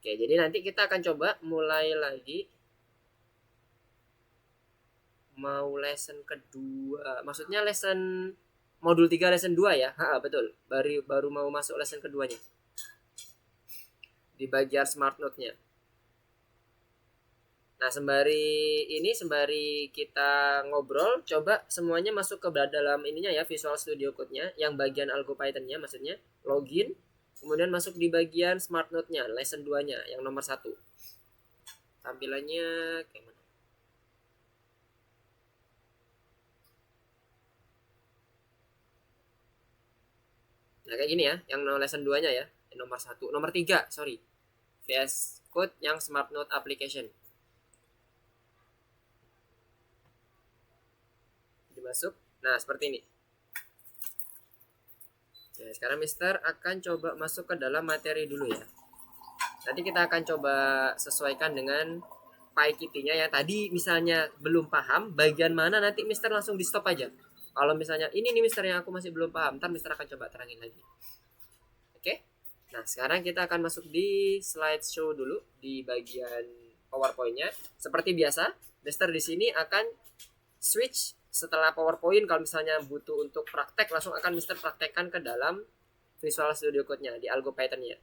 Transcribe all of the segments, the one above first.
Oke, jadi nanti kita akan coba mulai lagi. Mau lesson kedua, maksudnya lesson modul 3 lesson 2 ya. Betul, baru mau masuk lesson keduanya di bagian smart note-nya. Nah, sembari kita ngobrol, coba semuanya masuk ke dalam ininya ya, Visual Studio Code-nya, yang bagian Algo Python-nya maksudnya, login, kemudian masuk di bagian Smart Note-nya, lesson 2-nya, yang nomor 1. Tampilannya kayak mana? Nah, kayak gini ya, yang lesson 2-nya ya, yang nomor 1, nomor 3, sorry. VS Code yang Smart Note Application. Dimasuk. Nah, seperti ini. Nah, sekarang Mister akan coba masuk ke dalam materi dulu ya. Nanti kita akan coba sesuaikan dengan PyKitty-nya ya. Tadi misalnya belum paham bagian mana, nanti Mister langsung di stop aja. Kalau misalnya ini nih Mister yang aku masih belum paham, ntar Mister akan coba terangin lagi. Oke? Nah, sekarang kita akan masuk di slideshow dulu di bagian PowerPoint-nya. Seperti biasa, Mister di sini akan switch setelah PowerPoint. Kalau misalnya butuh untuk praktek, langsung akan Mister praktekkan ke dalam Visual Studio Code-nya di Algo Python-nya.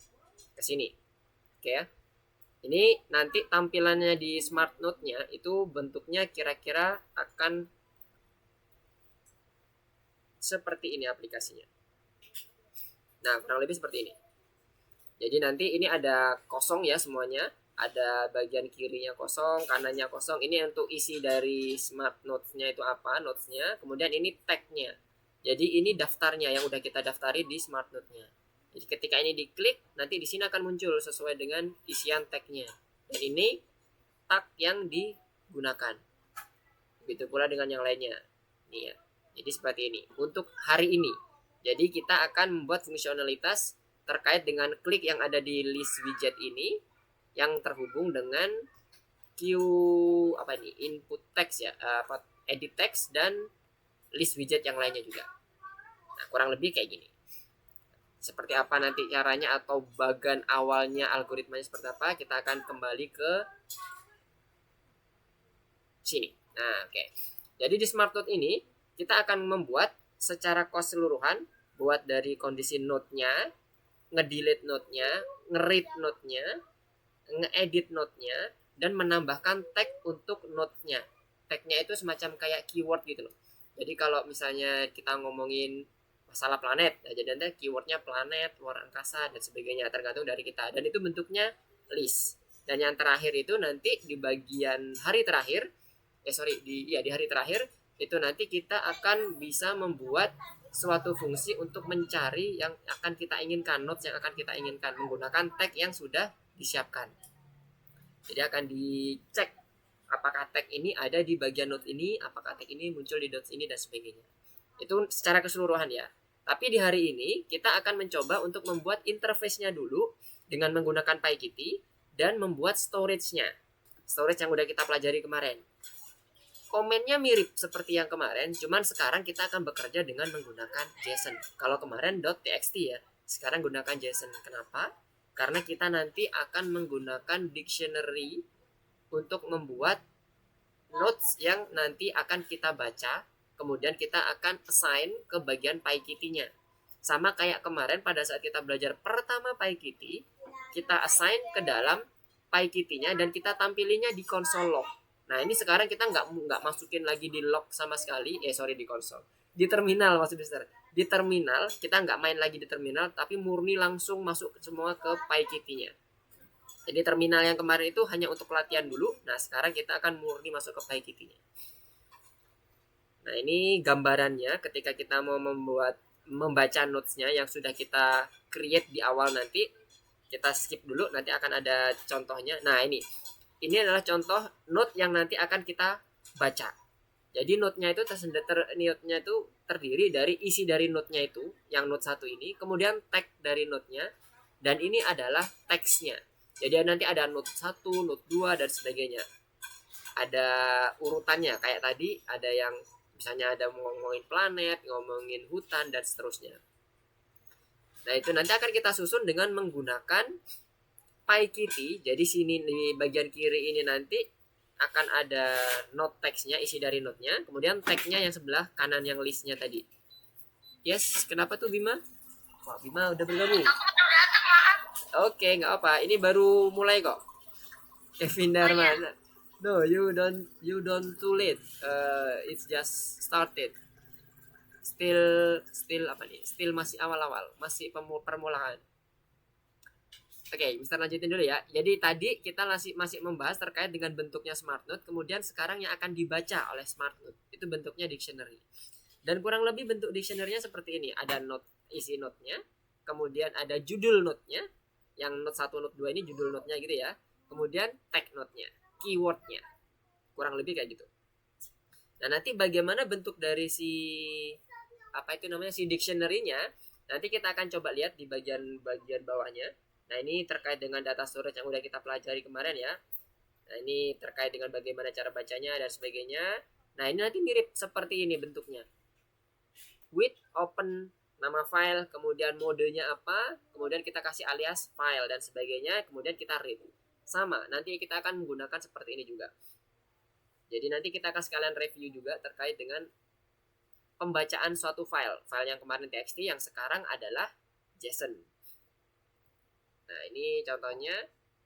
Ke sini. Oke ya. Ini nanti tampilannya di Smart Note-nya itu bentuknya kira-kira akan seperti ini aplikasinya. Nah, kurang lebih seperti ini. Jadi nanti ini ada kosong ya semuanya. Ada bagian kirinya kosong, kanannya kosong. Ini untuk isi dari Smart Notes-nya itu apa, notes-nya. Kemudian ini tag-nya. Jadi ini daftarnya yang udah kita daftari di Smart Note-nya. Jadi ketika ini diklik, nanti di sini akan muncul sesuai dengan isian tag-nya. Dan ini tag yang digunakan. Begitu pula dengan yang lainnya. Nih ya. Jadi seperti ini. Untuk hari ini. Jadi kita akan membuat fungsionalitas terkait dengan klik yang ada di list widget ini yang terhubung dengan input text ya, edit text dan list widget yang lainnya juga. Nah, kurang lebih kayak gini. Seperti apa nanti caranya atau bagian awalnya algoritmanya seperti apa, kita akan kembali ke sini. Nah, oke. Jadi di Smart Note ini kita akan membuat secara keseluruhan, buat dari kondisi node-nya, ngedelete node-nya, nge-read node-nya, ngeedit node-nya, dan menambahkan tag untuk node-nya. Tag-nya itu semacam kayak keyword gitu loh. Jadi kalau misalnya kita ngomongin masalah planet, nah jadi nanti keywordnya planet, luar angkasa, dan sebagainya, tergantung dari kita. Dan itu bentuknya list. Dan yang terakhir itu nanti di bagian hari terakhir, di hari terakhir, itu nanti kita akan bisa membuat suatu fungsi untuk mencari yang akan kita inginkan, nodes yang akan kita inginkan menggunakan tag yang sudah disiapkan. Jadi akan dicek apakah tag ini ada di bagian node ini, apakah tag ini muncul di nodes ini dan sebagainya. Itu secara keseluruhan ya. Tapi di hari ini kita akan mencoba untuk membuat interface-nya dulu dengan menggunakan PyKitty dan membuat storage-nya. Storage yang udah kita pelajari kemarin. Komennya mirip seperti yang kemarin, cuman sekarang kita akan bekerja dengan menggunakan JSON. Kalau kemarin .txt ya, sekarang gunakan JSON. Kenapa? Karena kita nanti akan menggunakan dictionary untuk membuat notes yang nanti akan kita baca, kemudian kita akan assign ke bagian PyKitty-nya. Sama kayak kemarin pada saat kita belajar pertama PyKitty, kita assign ke dalam PyKitty-nya dan kita tampilinya di console log. Nah ini sekarang kita nggak masukin lagi di log sama sekali, di konsol, di terminal maksudnya Mister. Di terminal kita nggak main lagi di terminal, tapi murni langsung masuk semua ke PyKitty-nya. Jadi terminal yang kemarin itu hanya untuk pelatihan dulu. Nah sekarang kita akan murni masuk ke PyKitty-nya. Nah ini gambarannya ketika kita mau membaca notes-nya yang sudah kita create di awal nanti. Kita skip dulu, nanti akan ada contohnya. Nah ini adalah contoh note yang nanti akan kita baca. Jadi note-nya itu terdiri dari isi dari note-nya itu, yang note 1 ini, kemudian tag dari note-nya, dan ini adalah teksnya. Jadi nanti ada note 1, note 2, dan sebagainya. Ada urutannya, kayak tadi ada yang misalnya ada ngomongin planet, ngomongin hutan, dan seterusnya. Nah itu nanti akan kita susun dengan menggunakan PyKitty. Jadi sini di bagian kiri ini nanti akan ada note text-nya, isi dari note-nya. Kemudian tag-nya yang sebelah kanan yang list-nya tadi. Yes, kenapa tuh Bima? Wah, Bima udah bergabung. Oke, nggak apa. Ini baru mulai kok. Kevin Darman. No, you don't too late. It's just started. Still apa nih? Still masih awal-awal, masih permulaan. Oke, Mister lanjutin dulu ya. Jadi tadi kita masih membahas terkait dengan bentuknya Smart Note, kemudian sekarang yang akan dibaca oleh Smart Note itu bentuknya dictionary. Dan kurang lebih bentuk dictionary-nya seperti ini. Ada note, isi note-nya, kemudian ada judul note-nya, yang note 1, note 2 ini judul note-nya gitu ya. Kemudian tag note-nya, keyword-nya. Kurang lebih kayak gitu. Nah, nanti bagaimana bentuk dari si si dictionary-nya, nanti kita akan coba lihat di bagian bawahnya. Nah, ini terkait dengan data storage yang udah kita pelajari kemarin ya. Nah, ini terkait dengan bagaimana cara bacanya dan sebagainya. Nah, ini nanti mirip seperti ini bentuknya. With open nama file, kemudian modenya apa, kemudian kita kasih alias file dan sebagainya, kemudian kita read. Sama, nanti kita akan menggunakan seperti ini juga. Jadi nanti kita akan sekalian review juga terkait dengan pembacaan suatu file. File yang kemarin txt, yang sekarang adalah JSON. Nah, ini contohnya.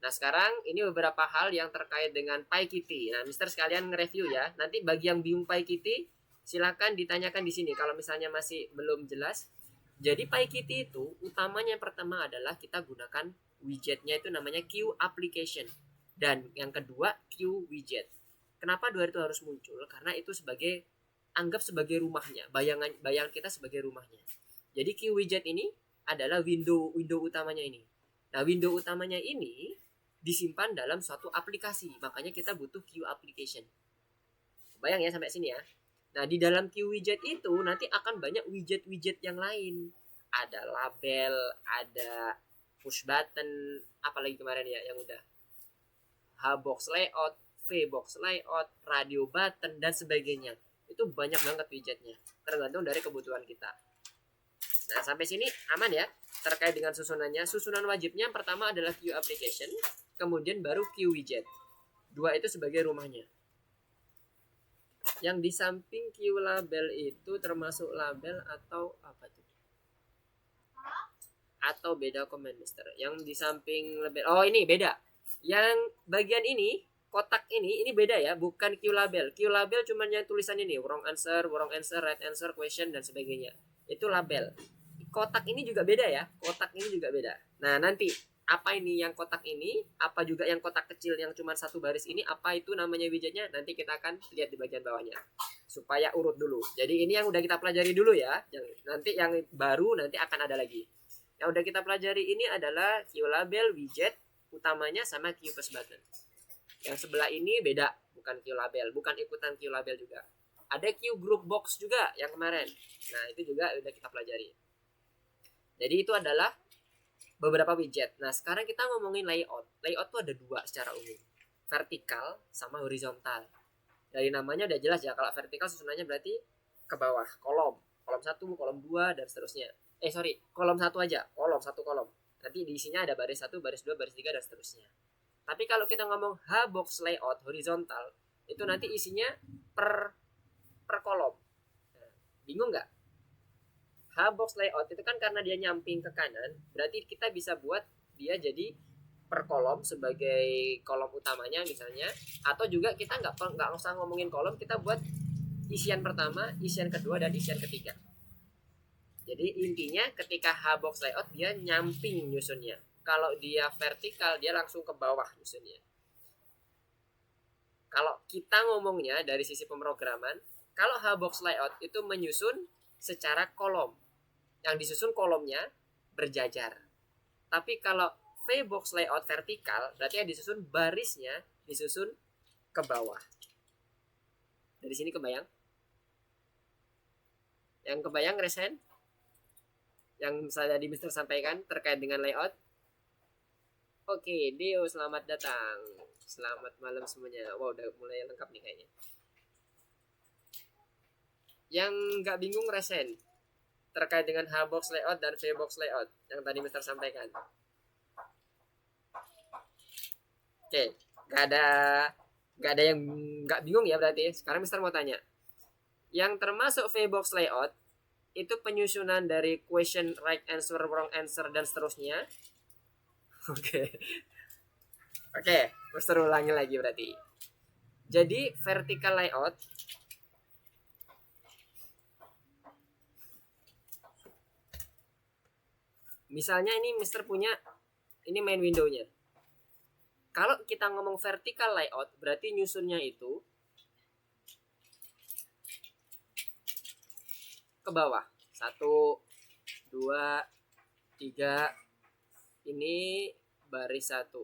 Nah, sekarang ini beberapa hal yang terkait dengan PyKitty. Nah, Mister sekalian nge-review ya. Nanti bagi yang bingung PyKitty, silakan ditanyakan di sini kalau misalnya masih belum jelas. Jadi PyKitty itu utamanya yang pertama adalah kita gunakan widgetnya itu namanya Q application. Dan yang kedua Q widget. Kenapa dua itu harus muncul? Karena itu anggap sebagai rumahnya. Bayangan kita sebagai rumahnya. Jadi Q widget ini adalah window utamanya ini. Nah, window utamanya ini disimpan dalam suatu aplikasi. Makanya kita butuh Q application. Bayang ya sampai sini ya. Nah, di dalam Q widget itu nanti akan banyak widget-widget yang lain. Ada label, ada push button, apalagi kemarin ya yang udah H-box layout, V-box layout, radio button, dan sebagainya. Itu banyak banget widgetnya. Tergantung dari kebutuhan kita. Nah, sampai sini aman ya. Terkait dengan susunannya, susunan wajibnya yang pertama adalah Q application, kemudian baru Q widget. Dua itu sebagai rumahnya. Yang di samping Q label itu termasuk label atau apa tuh? Atau beda komen Mister. Yang di samping label, oh ini beda. Yang bagian ini, kotak ini beda ya, bukan Q label. Q label cuma yang tulisan ini, wrong answer, right answer, question, dan sebagainya. Itu label. Kotak ini juga beda ya, kotak ini juga beda. Nah, nanti apa ini yang kotak ini, apa juga yang kotak kecil yang cuma satu baris ini, apa itu namanya widgetnya, nanti kita akan lihat di bagian bawahnya supaya urut dulu. Jadi ini yang udah kita pelajari dulu ya, nanti yang baru nanti akan ada lagi. Yang udah kita pelajari ini adalah Q label, widget utamanya, sama Q push button. Yang sebelah ini beda, bukan Q label, bukan ikutan Q label juga. Ada Q group box juga yang kemarin. Nah, itu juga udah kita pelajari. Jadi itu adalah beberapa widget. Nah, sekarang kita ngomongin layout. Layout tuh ada dua secara umum. Vertikal sama horizontal. Dari namanya udah jelas ya, kalau vertikal susunannya berarti ke bawah, kolom. Kolom 1, kolom 2, dan seterusnya. Kolom 1 aja. Satu kolom. Nanti di isinya ada baris 1, baris 2, baris 3, dan seterusnya. Tapi kalau kita ngomong H-box layout horizontal, itu nanti isinya per kolom. Nah, bingung nggak? H-box layout itu kan karena dia nyamping ke kanan, berarti kita bisa buat dia jadi per kolom sebagai kolom utamanya misalnya, atau juga kita nggak usah ngomongin kolom, kita buat isian pertama, isian kedua, dan isian ketiga. Jadi intinya ketika H-box layout dia nyamping nyusunnya. Kalau dia vertikal dia langsung ke bawah nyusunnya. Kalau kita ngomongnya dari sisi pemrograman, kalau H-box layout itu menyusun secara kolom. Yang disusun kolomnya berjajar. Tapi kalau V-box layout vertikal, berarti yang disusun barisnya disusun ke bawah. Dari sini kebayang? Yang kebayang resen? Yang saya tadi Mister sampaikan terkait dengan layout? Oke, Deo selamat datang. Selamat malam semuanya. Wow, udah mulai lengkap nih kayaknya. Yang nggak bingung resen terkait dengan H-box layout dan V-box layout yang tadi Mister sampaikan. Oke, nggak ada yang nggak bingung ya berarti. Sekarang Mister mau tanya, yang termasuk V-box layout itu penyusunan dari question, right answer, wrong answer dan seterusnya. Oke. Oke, Mister ulangi lagi berarti. Jadi vertical layout misalnya ini Mister punya ini main window-nya. Kalau kita ngomong vertical layout berarti nyusunnya itu ke bawah. 1, 2, 3. Ini baris 1.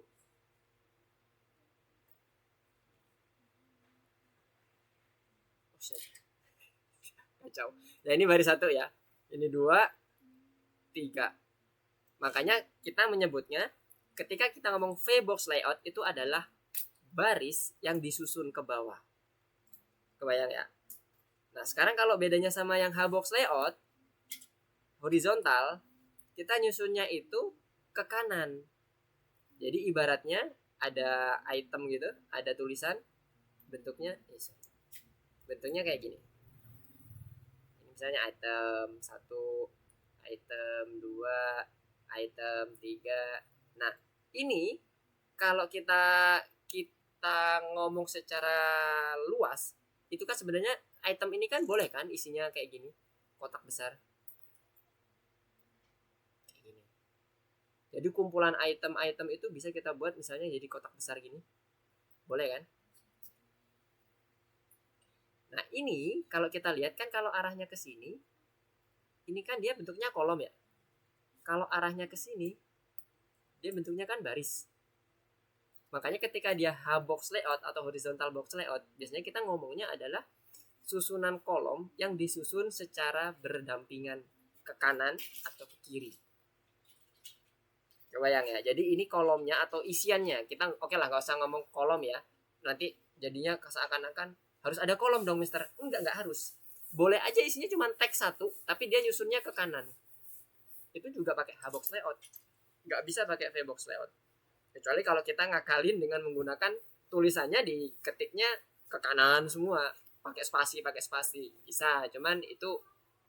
Kacau. Nah ini baris 1 ya. Ini 2, 3. Makanya kita menyebutnya ketika kita ngomong V-box layout itu adalah baris yang disusun ke bawah. Kebayang ya? Nah sekarang kalau bedanya sama yang H-box layout horizontal, kita nyusunnya itu ke kanan. Jadi ibaratnya ada item gitu, ada tulisan bentuknya kayak gini. Ini misalnya item 1, item 2, item 3. Nah, ini kalau kita ngomong secara luas, itu kan sebenarnya item ini kan boleh kan isinya kayak gini, kotak besar. Kayak gini. Jadi kumpulan item-item itu bisa kita buat misalnya jadi kotak besar gini. Boleh kan? Nah, ini kalau kita lihat kan kalau arahnya ke sini, ini kan dia bentuknya kolom ya. Kalau arahnya ke sini, dia bentuknya kan baris. Makanya ketika dia H-box layout atau horizontal box layout, biasanya kita ngomongnya adalah susunan kolom yang disusun secara berdampingan ke kanan atau ke kiri. Kebayang ya. Jadi ini kolomnya atau isiannya. Kita oke lah, nggak usah ngomong kolom ya. Nanti jadinya seakan-akan harus ada kolom dong, Mister. Enggak harus. Boleh aja isinya cuma teks 1, tapi dia nyusunnya ke kanan. Itu juga pakai H-box layout. Nggak bisa pakai V-box layout. Kecuali kalau kita ngakalin dengan menggunakan tulisannya diketiknya ke kanan semua. Pakai spasi bisa. Cuman itu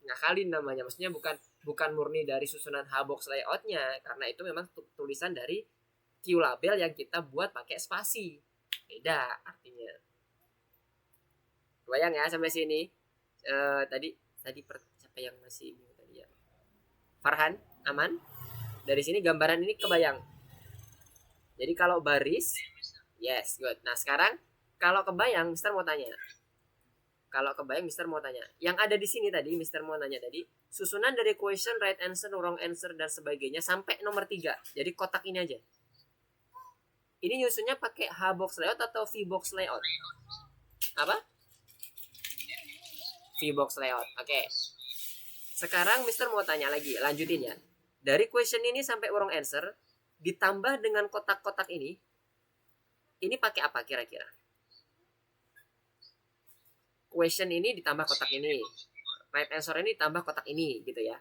ngakalin namanya. Maksudnya bukan murni dari susunan H-box layoutnya. Karena itu memang tulisan dari QLabel yang kita buat pakai spasi. Beda artinya. Kebayang ya sampai sini. Tadi siapa yang masih bingung tadi ya? Farhan, aman? Dari sini gambaran ini kebayang. Jadi kalau baris, yes, good. Nah sekarang kalau kebayang, Mister mau tanya. Yang ada di sini tadi, Mister mau nanya tadi, susunan dari question, right answer, wrong answer dan sebagainya sampai nomor 3. Jadi kotak ini aja. Ini nyusunnya pakai H-box layout atau V-box layout? Apa? V-box layout. Oke. Sekarang Mister mau tanya lagi, lanjutin ya. Dari question ini sampai wrong answer ditambah dengan kotak-kotak ini pakai apa kira-kira? Question ini ditambah kotak ini, right answer ini ditambah kotak ini gitu ya.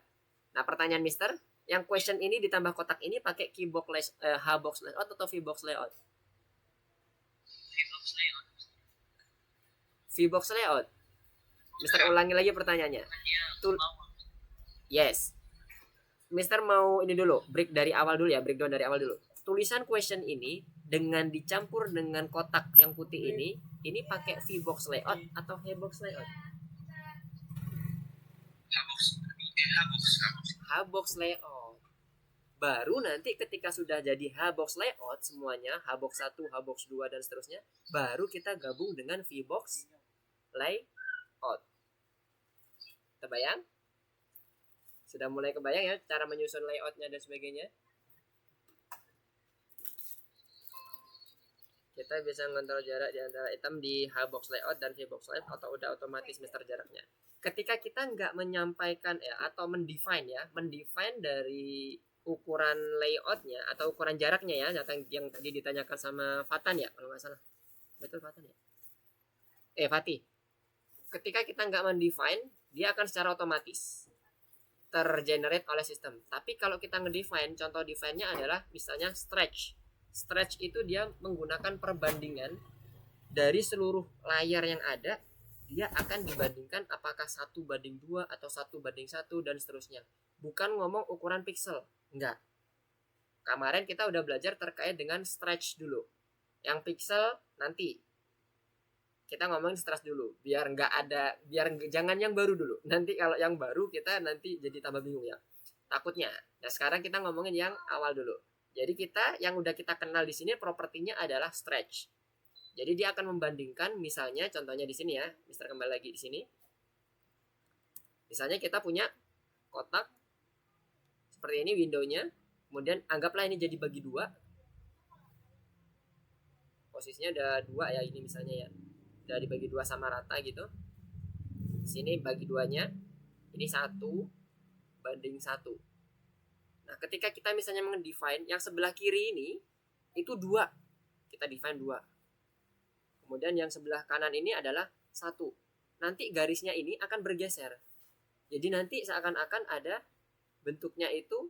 Nah pertanyaan Mister, yang question ini ditambah kotak ini pakai H-box layout atau V-box layout? V-box layout. Mister ulangi lagi pertanyaannya. Yes. Mister mau ini dulu, breakdown dari awal dulu. Tulisan question ini dengan dicampur dengan kotak yang putih ini pakai V-box layout atau H-box layout? H-box layout. Baru nanti ketika sudah jadi H-box layout semuanya, H-box 1, H-box 2 dan seterusnya, baru kita gabung dengan V-box layout. Terbayang? Sudah mulai kebayang ya cara menyusun layoutnya dan sebagainya. Kita bisa mengontrol jarak di antara item di H-box layout dan V-box layout atau udah otomatis Mister jaraknya. Ketika kita nggak menyampaikan ya atau mendefine dari ukuran layoutnya atau ukuran jaraknya ya, yang tadi ditanyakan sama Fatan ya kalau nggak salah. Betul Fatan ya? Fatih. Ketika kita nggak mendefine, dia akan secara otomatis tergenerate oleh sistem. Tapi kalau kita ngedefine, contoh define-nya adalah misalnya stretch. Stretch itu dia menggunakan perbandingan dari seluruh layar yang ada, dia akan dibandingkan apakah 1:2 atau 1:1 dan seterusnya. Bukan ngomong ukuran pixel, enggak. Kemarin kita udah belajar terkait dengan stretch dulu. Yang pixel nanti kita ngomongin stretch dulu, biar nggak ada, jangan yang baru dulu. Nanti kalau yang baru kita nanti jadi tambah bingung ya. Takutnya. Nah sekarang kita ngomongin yang awal dulu. Jadi kita yang udah kita kenal di sini propertinya adalah stretch. Jadi dia akan membandingkan, misalnya contohnya di sini ya, Mister kembali lagi di sini. Misalnya kita punya kotak seperti ini windownya, kemudian anggaplah ini jadi bagi dua. Posisinya ada dua ya, ini misalnya ya, udah dibagi dua sama rata gitu. Di sini bagi duanya, ini 1:1. Nah, ketika kita misalnya mendefine yang sebelah kiri ini itu 2, kita define 2. Kemudian yang sebelah kanan ini adalah 1. Nanti garisnya ini akan bergeser. Jadi nanti seakan-akan ada bentuknya itu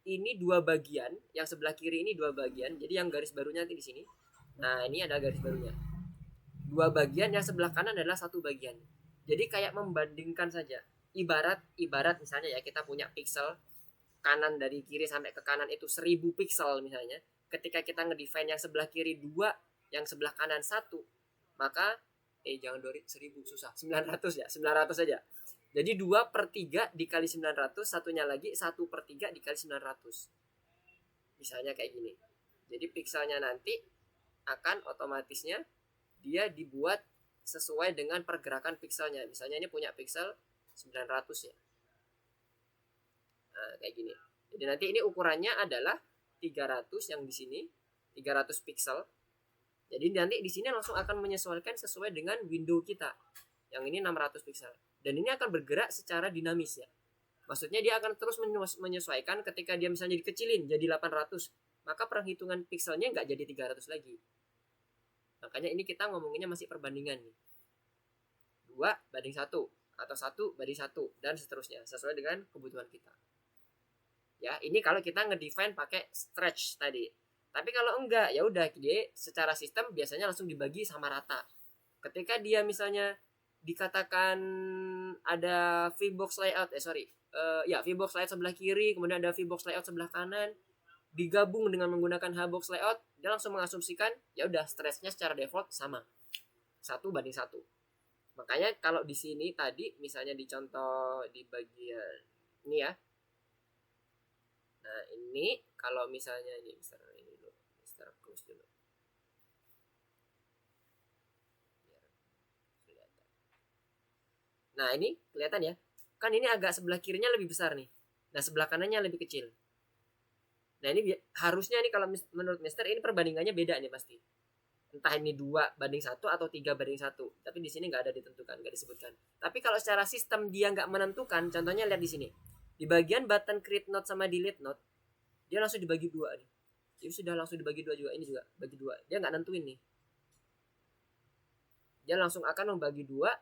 ini 2 bagian, yang sebelah kiri ini 2 bagian. Jadi yang garis barunya nanti di sini. Nah, ini ada garis barunya. 2 bagian, yang sebelah kanan adalah 1 bagian. Jadi kayak membandingkan saja. Ibarat misalnya ya, kita punya pixel kanan dari kiri sampai ke kanan itu 1000 pixel misalnya. Ketika kita ngedefine yang sebelah kiri 2, yang sebelah kanan 1, maka jangan 1000 susah, 900 ya, 900 saja. Jadi 2/3 dikali 900, satunya lagi 1/3 dikali 900. Misalnya kayak gini. Jadi pixelnya nanti akan otomatisnya dia dibuat sesuai dengan pergerakan pixelnya. Misalnya ini punya pixel 900 ya. Nah, kayak gini. Jadi nanti ini ukurannya adalah 300 yang di sini, 300 pixel. Jadi nanti di sini langsung akan menyesuaikan sesuai dengan window kita. Yang ini 600 pixel. Dan ini akan bergerak secara dinamis ya. Maksudnya dia akan terus menyesuaikan. Ketika dia misalnya dikecilin jadi 800, maka perhitungan pixelnya nggak jadi 300 lagi. Makanya ini kita ngomonginnya masih perbandingan nih. 2:1 atau 1:1 dan seterusnya sesuai dengan kebutuhan kita. Ya, ini kalau kita ngedefine pakai stretch tadi. Tapi kalau enggak, ya udah dia secara sistem biasanya langsung dibagi sama rata. Ketika dia misalnya dikatakan ada VBox layout, VBox layout sebelah kiri, kemudian ada VBox layout sebelah kanan, digabung dengan menggunakan Hbox layout, dia langsung mengasumsikan ya udah stretchnya secara default sama 1:1. Makanya kalau di sini tadi misalnya di contoh di bagian ini ya. Nah, ini kalau misalnya ini Mister close dulu. Nah, ini kelihatan ya. Kan ini agak sebelah kirinya lebih besar nih. Nah, sebelah kanannya lebih kecil. Nah, ini harusnya nih kalau menurut Mister ini perbandingannya beda nih pasti. Entah ini 2:1 atau 3:1. Tapi di sini nggak ada ditentukan, nggak disebutkan. Tapi kalau secara sistem dia nggak menentukan, contohnya lihat di sini. Di bagian button create node sama delete node, dia langsung dibagi 2 nih. Jadi sudah langsung dibagi 2 juga. Ini juga bagi 2. Dia nggak nentuin nih. Dia langsung akan membagi 2,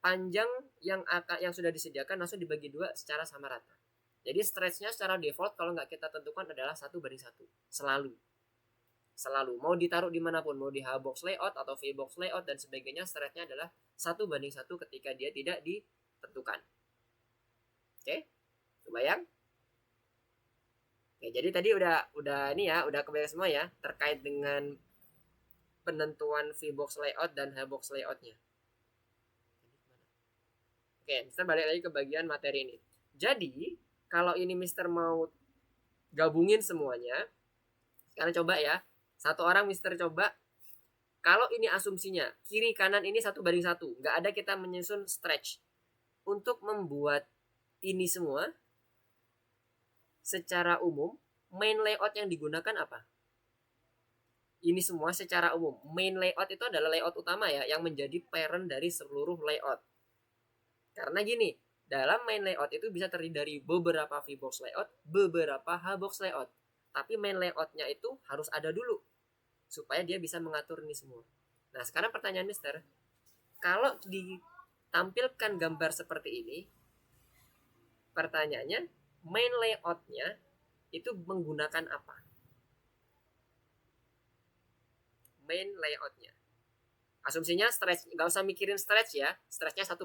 panjang yang sudah disediakan langsung dibagi 2 secara sama rata. Jadi stretchnya secara default kalau nggak kita tentukan adalah 1:1. Selalu. Mau ditaruh dimanapun, mau di Hbox layout atau VBox layout dan sebagainya, stretchnya adalah 1:1 ketika dia tidak ditentukan. Oke? Kebayang? Oke, jadi tadi udah ini ya, udah kebayang semua ya terkait dengan penentuan VBox layout dan Hbox layoutnya. Oke, Mister balik lagi ke bagian materi ini. Jadi, kalau ini Mister mau gabungin semuanya, sekarang coba ya. Satu orang Mister coba, kalau ini asumsinya, kiri kanan ini 1:1. Nggak ada kita menyusun stretch. Untuk membuat ini semua, secara umum, main layout yang digunakan apa? Ini semua secara umum. Main layout itu adalah layout utama ya, yang menjadi parent dari seluruh layout. Karena gini, dalam main layout itu bisa terdiri dari beberapa VBox layout, beberapa Hbox layout. Tapi main layoutnya itu harus ada dulu, supaya dia bisa mengatur ini semua. Nah, sekarang pertanyaan Mister, kalau ditampilkan gambar seperti ini, pertanyaannya, main layoutnya itu menggunakan apa? main layoutnya. Asumsinya stretch, nggak usah mikirin stretch ya, stretchnya 1:1,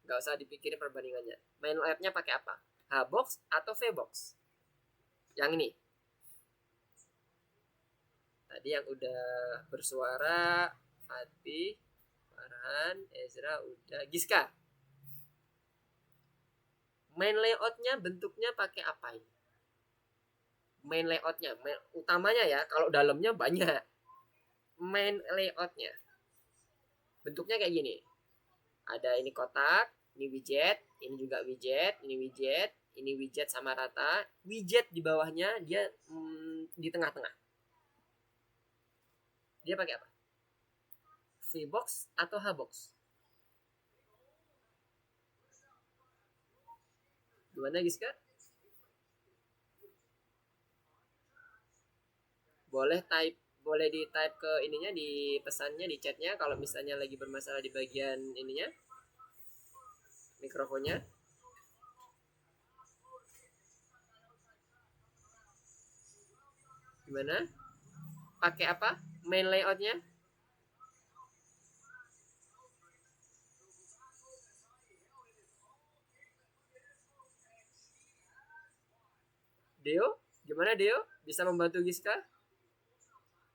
nggak usah dipikirin perbandingannya. Main layoutnya pakai apa? H-box atau V-box? Yang ini. Tadi yang udah bersuara, Fatih, Farhan, Ezra, udah, Giska. Main layoutnya bentuknya pakai apa ini? Main layoutnya, utamanya ya, kalau dalamnya banyak. Main layoutnya bentuknya kayak gini. Ada ini kotak, ini widget, ini juga widget, ini widget, ini widget sama rata. Widget di bawahnya dia di tengah-tengah. Dia pakai apa? V-box atau H-box? Gimana Giska? Boleh di type ke ininya, di pesannya, di chatnya kalau misalnya lagi bermasalah di bagian ininya, mikrofonnya. Gimana? Pakai apa? Main layoutnya? Deo? Gimana Deo? Bisa membantu Giska?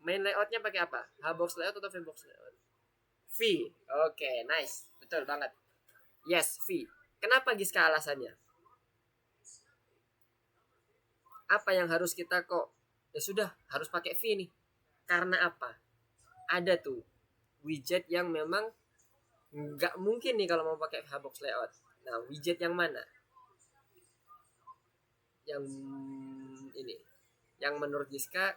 Main layoutnya pakai apa? H-box layout atau V-box layout? V. Oke, nice. Betul banget. Yes, V. Kenapa Giska alasannya? Apa yang harus kita kok? Ya sudah, harus pakai V nih. Karena apa? Ada tuh widget yang memang nggak mungkin nih kalau mau pakai H-box layout. Nah, widget yang mana? Yang ini. Yang menurut Giska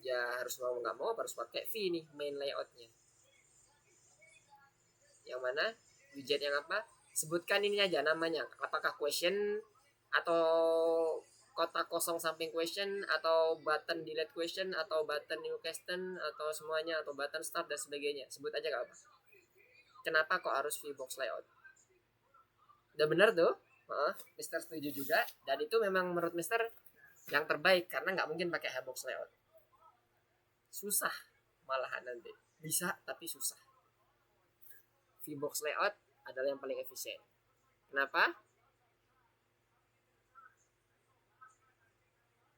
ya harus mau nggak mau harus pakai V nih main layoutnya. Yang mana? Widget yang apa? Sebutkan ini aja namanya. Apakah question atau kotak kosong samping question atau button delete question atau button new question atau semuanya atau button start dan sebagainya. Sebut aja gak apa. Kenapa kok harus V-box layout? Udah bener tuh. Mister setuju juga. Dan itu memang menurut Mister yang terbaik karena nggak mungkin pakai H-box layout. Susah malahan nanti. Bisa tapi susah. V-box layout adalah yang paling efisien. Kenapa?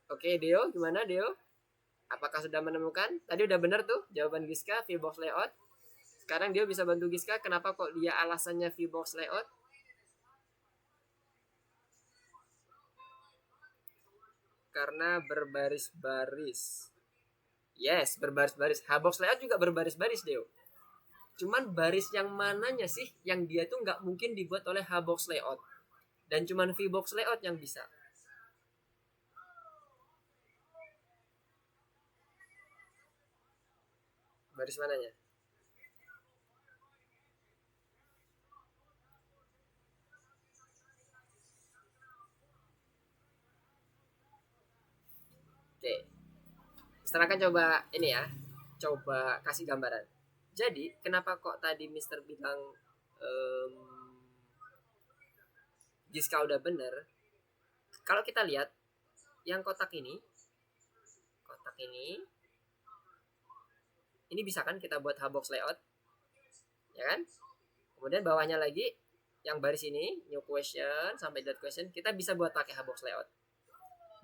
Oke, Deo, gimana Deo? Apakah sudah menemukan? Tadi udah benar tuh jawaban Giska, V-box layout. Sekarang dia bisa bantu Giska, kenapa kok dia alasannya V-box layout? Karena berbaris-baris. Yes, berbaris-baris. H-box layout juga berbaris-baris, Deo. Cuman baris yang mananya sih yang dia tuh nggak mungkin dibuat oleh H-box layout. Dan cuman V-box layout yang bisa. Baris mananya? Oke. Setelah kan coba ini ya. Coba kasih gambaran. Jadi, kenapa kok tadi Mister bilang Giska udah bener? Kalau kita lihat yang kotak ini bisa kan kita buat H-box layout, ya kan? Kemudian bawahnya lagi yang baris ini new question sampai that question kita bisa buat pakai H-box layout.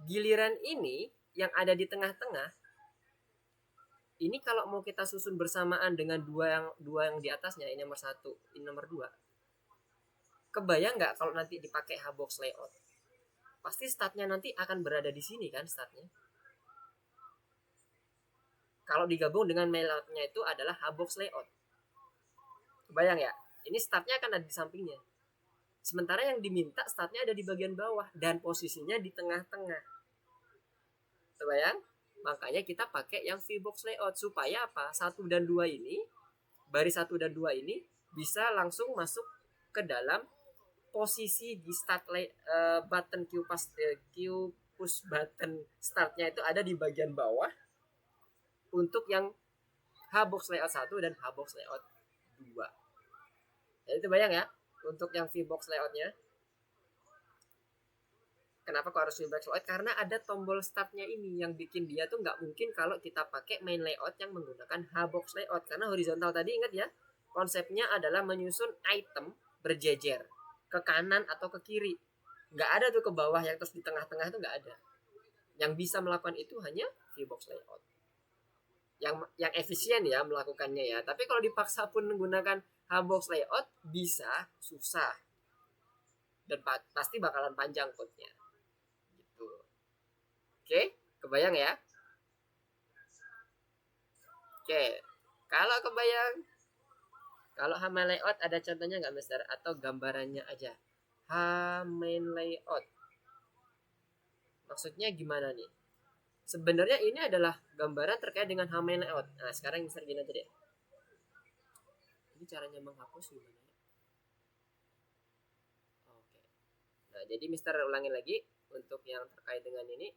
Giliran ini yang ada di tengah-tengah ini kalau mau kita susun bersamaan dengan dua yang di atasnya, ini nomor 1, ini nomor 2. Kebayang nggak kalau nanti dipakai H-box layout? Pasti startnya nanti akan berada di sini kan startnya. Kalau digabung dengan layoutnya itu adalah H-box layout. Kebayang ya? Ini startnya akan ada di sampingnya. Sementara yang diminta startnya ada di bagian bawah dan posisinya di tengah-tengah. Kebayang? Makanya kita pakai yang V-box layout supaya apa? 1 dan 2 ini, baris 1 dan 2 ini bisa langsung masuk ke dalam posisi di start button Q push button startnya itu ada di bagian bawah untuk yang H-box layout 1 dan H-box layout 2. Jadi itu bayang ya untuk yang V-box layoutnya. Kenapa kok harus VBox layout? Karena ada tombol startnya ini yang bikin dia tuh nggak mungkin kalau kita pakai main layout yang menggunakan Hbox layout. Karena horizontal tadi ingat ya, konsepnya adalah menyusun item berjejer ke kanan atau ke kiri. Nggak ada tuh ke bawah yang terus di tengah-tengah itu nggak ada. Yang bisa melakukan itu hanya VBox layout. Yang efisien ya melakukannya ya. Tapi kalau dipaksa pun menggunakan Hbox layout bisa susah. Dan pasti bakalan panjang code-nya. Oke, kebayang ya? Oke, kalau kebayang, kalau Hmain layout ada contohnya nggak, Mister? Atau gambarannya aja? Hmain layout. Maksudnya gimana nih? Sebenarnya ini adalah gambaran terkait dengan Hmain layout. Nah, sekarang Mister gini aja deh. Ini caranya menghapus gimana ya? Oke. Nah, jadi Mister ulangin lagi untuk yang terkait dengan ini.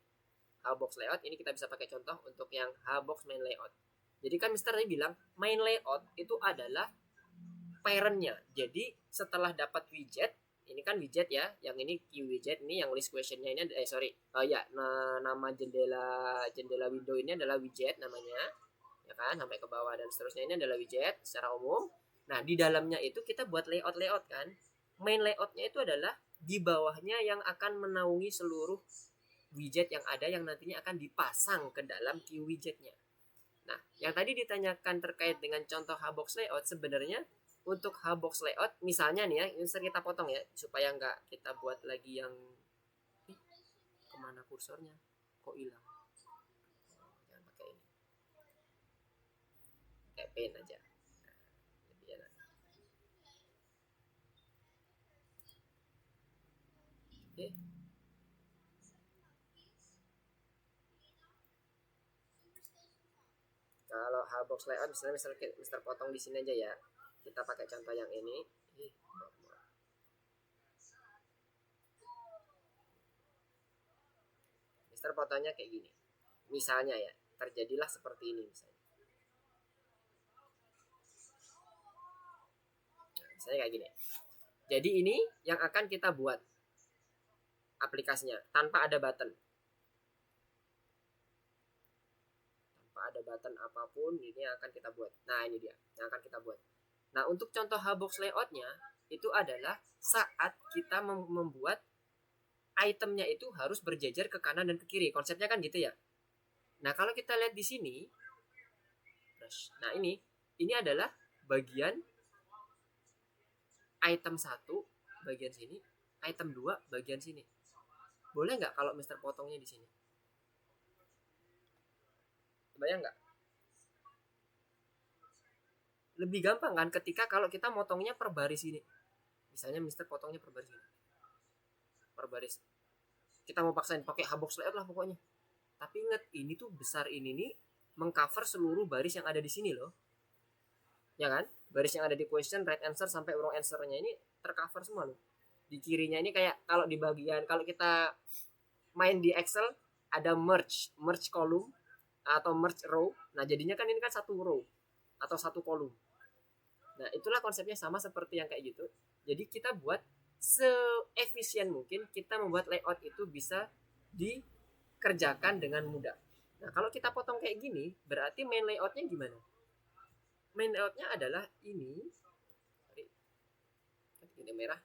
Hbox layout ini kita bisa pakai contoh untuk yang Hbox main layout. Jadi kan Mister tadi bilang main layout itu adalah parentnya. Jadi setelah dapat widget, ini kan widget ya, yang ini key widget, ini yang list questionnya ini nama jendela window ini adalah widget namanya, ya kan, sampai ke bawah dan seterusnya ini adalah widget secara umum. Nah di dalamnya itu kita buat layout kan. Main layoutnya itu adalah di bawahnya yang akan menaungi seluruh widget yang ada yang nantinya akan dipasang ke dalam queue widgetnya. Nah, yang tadi ditanyakan terkait dengan contoh Hbox layout, sebenarnya untuk Hbox layout, misalnya nih ya, ini kita potong ya, supaya nggak kita buat lagi yang kemana kursornya, kok hilang? Jangan pakai ini, kayak pen aja. Lebih enak. Oke. Kalau Hbox layout misalnya Mister potong di sini aja ya. Kita pakai contoh yang ini. Mister potongnya kayak gini. Misalnya ya, terjadilah seperti ini misalnya. Nah, misalnya kayak gini. Jadi ini yang akan kita buat aplikasinya tanpa ada button. Ada button apapun ini yang akan kita buat. Nah ini dia yang akan kita buat. Nah untuk contoh Hbox layoutnya itu adalah saat kita membuat itemnya itu harus berjejer ke kanan dan ke kiri. Konsepnya kan gitu ya. Nah kalau kita lihat di sini, nah ini adalah bagian item 1 bagian sini, item 2 bagian sini. Boleh nggak kalau Mister potongnya di sini? Kebayang nggak? Lebih gampang kan ketika kalau kita motongnya per baris ini. Misalnya Mister potongnya per baris ini. Per baris. Kita mau paksain pakai Hbox layout lah pokoknya. Tapi ingat ini tuh besar ini nih mengcover seluruh baris yang ada di sini loh. Ya kan? Baris yang ada di question, right answer sampai wrong answer-nya ini tercover semua loh. Di kirinya ini kayak kalau di bagian kalau kita main di Excel ada merge column atau merge row. Nah, jadinya kan ini kan satu row atau satu kolom. Nah, itulah konsepnya sama seperti yang kayak gitu. Jadi kita buat seefisien mungkin kita membuat layout itu bisa dikerjakan dengan mudah. Nah, kalau kita potong kayak gini, berarti main layoutnya gimana? Main layoutnya adalah ini. Ini merah.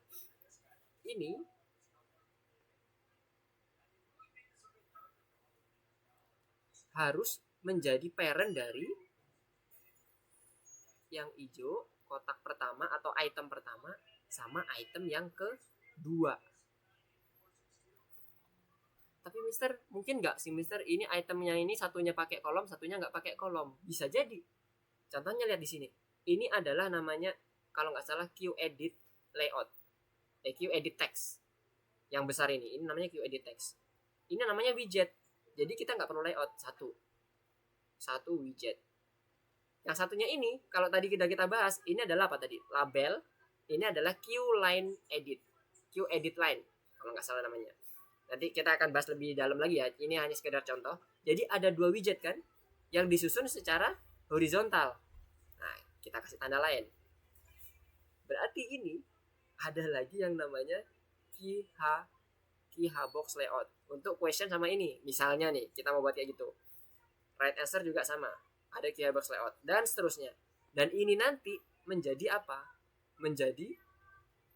Ini harus menjadi parent dari yang hijau, kotak pertama atau item pertama sama item yang kedua. Tapi Mister mungkin nggak sih Mister ini itemnya ini satunya pakai kolom, satunya nggak pakai kolom. Bisa jadi. Contohnya lihat di sini. Ini adalah namanya kalau nggak salah QEdit layout. QEdit text. Yang besar ini namanya QEdit text. Ini namanya widget. Jadi kita nggak perlu layout satu widget. Yang satunya ini kalau tadi kita bahas ini adalah apa tadi? Label. Ini adalah QLine edit. QEdit line kalau nggak salah namanya. Nanti kita akan bahas lebih dalam lagi ya. Ini hanya sekedar contoh. Jadi ada dua widget kan yang disusun secara horizontal. Nah, kita kasih tanda lain. Berarti ini ada lagi yang namanya VHBox layout untuk question sama ini. Misalnya nih, kita mau buat kayak gitu. Right answer juga sama, ada VHBox layout dan seterusnya. Dan ini nanti menjadi apa? Menjadi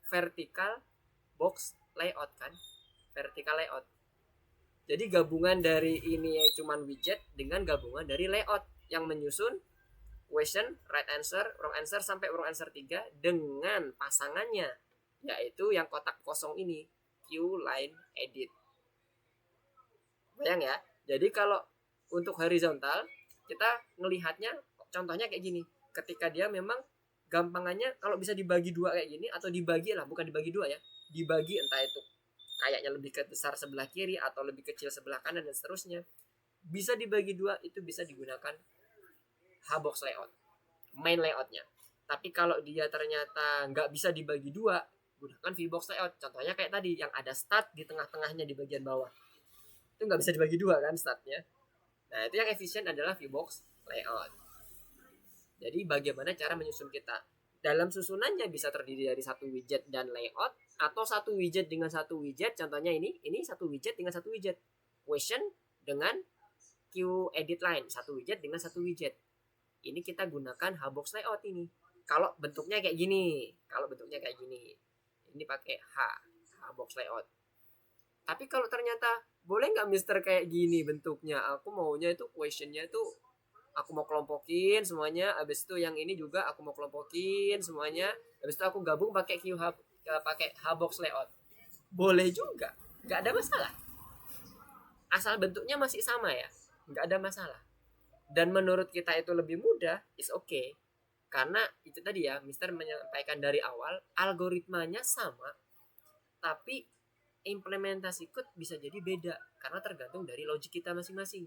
vertical box layout kan? Vertical layout. Jadi gabungan dari ini cuman widget dengan gabungan dari layout yang menyusun question, right answer, wrong answer sampai wrong answer 3 dengan pasangannya, yaitu yang kotak kosong ini, Q line edit. Bayang ya. Jadi kalau untuk horizontal kita ngelihatnya contohnya kayak gini. Ketika dia memang gampangannya kalau bisa dibagi dua kayak gini atau dibagi lah, bukan dibagi dua ya. Dibagi entah itu kayaknya lebih ke besar sebelah kiri atau lebih kecil sebelah kanan dan seterusnya. Bisa dibagi dua, itu bisa digunakan HBox layout, main layoutnya. Tapi kalau dia ternyata nggak bisa dibagi dua, gunakan VBox layout. Contohnya kayak tadi yang ada start di tengah-tengahnya di bagian bawah. Itu nggak bisa dibagi dua kan startnya. Nah itu yang efisien adalah VBox layout. Jadi bagaimana cara menyusun kita? Dalam susunannya bisa terdiri dari satu widget dan layout, atau satu widget dengan satu widget. Contohnya ini satu widget dengan satu widget. Question dengan Q edit line, satu widget dengan satu widget. Ini kita gunakan HBox layout ini. Kalau bentuknya kayak gini, ini pakai HBox layout. Tapi kalau ternyata boleh nggak Mister kayak gini bentuknya? Aku maunya itu questionnya itu aku mau kelompokin semuanya. Habis itu yang ini juga aku mau kelompokin semuanya. Habis itu aku gabung pakai pakai HBox layout. Boleh juga, nggak ada masalah. Asal bentuknya masih sama ya, nggak ada masalah. Dan menurut kita itu lebih mudah, is okay. Karena itu tadi ya, Mister menyampaikan dari awal, algoritmanya sama, tapi implementasi code bisa jadi beda. Karena tergantung dari logik kita masing-masing.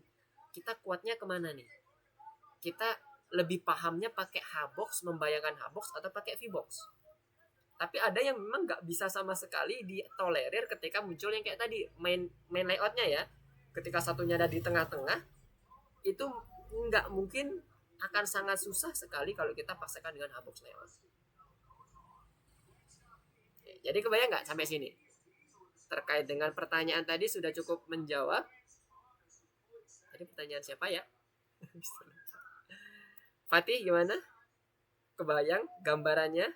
Kita kuatnya kemana nih? Kita lebih pahamnya pakai HBox, membayangkan HBox atau pakai VBox. Tapi ada yang memang nggak bisa sama sekali ditolerir ketika muncul yang kayak tadi, main layoutnya ya. Ketika satunya ada di tengah-tengah, itu nggak mungkin, akan sangat susah sekali kalau kita paksakan dengan HBox layout. Oke, jadi kebayang nggak sampai sini? Terkait dengan pertanyaan tadi sudah cukup menjawab. Tadi pertanyaan siapa ya? Fatih gimana? Kebayang gambarannya?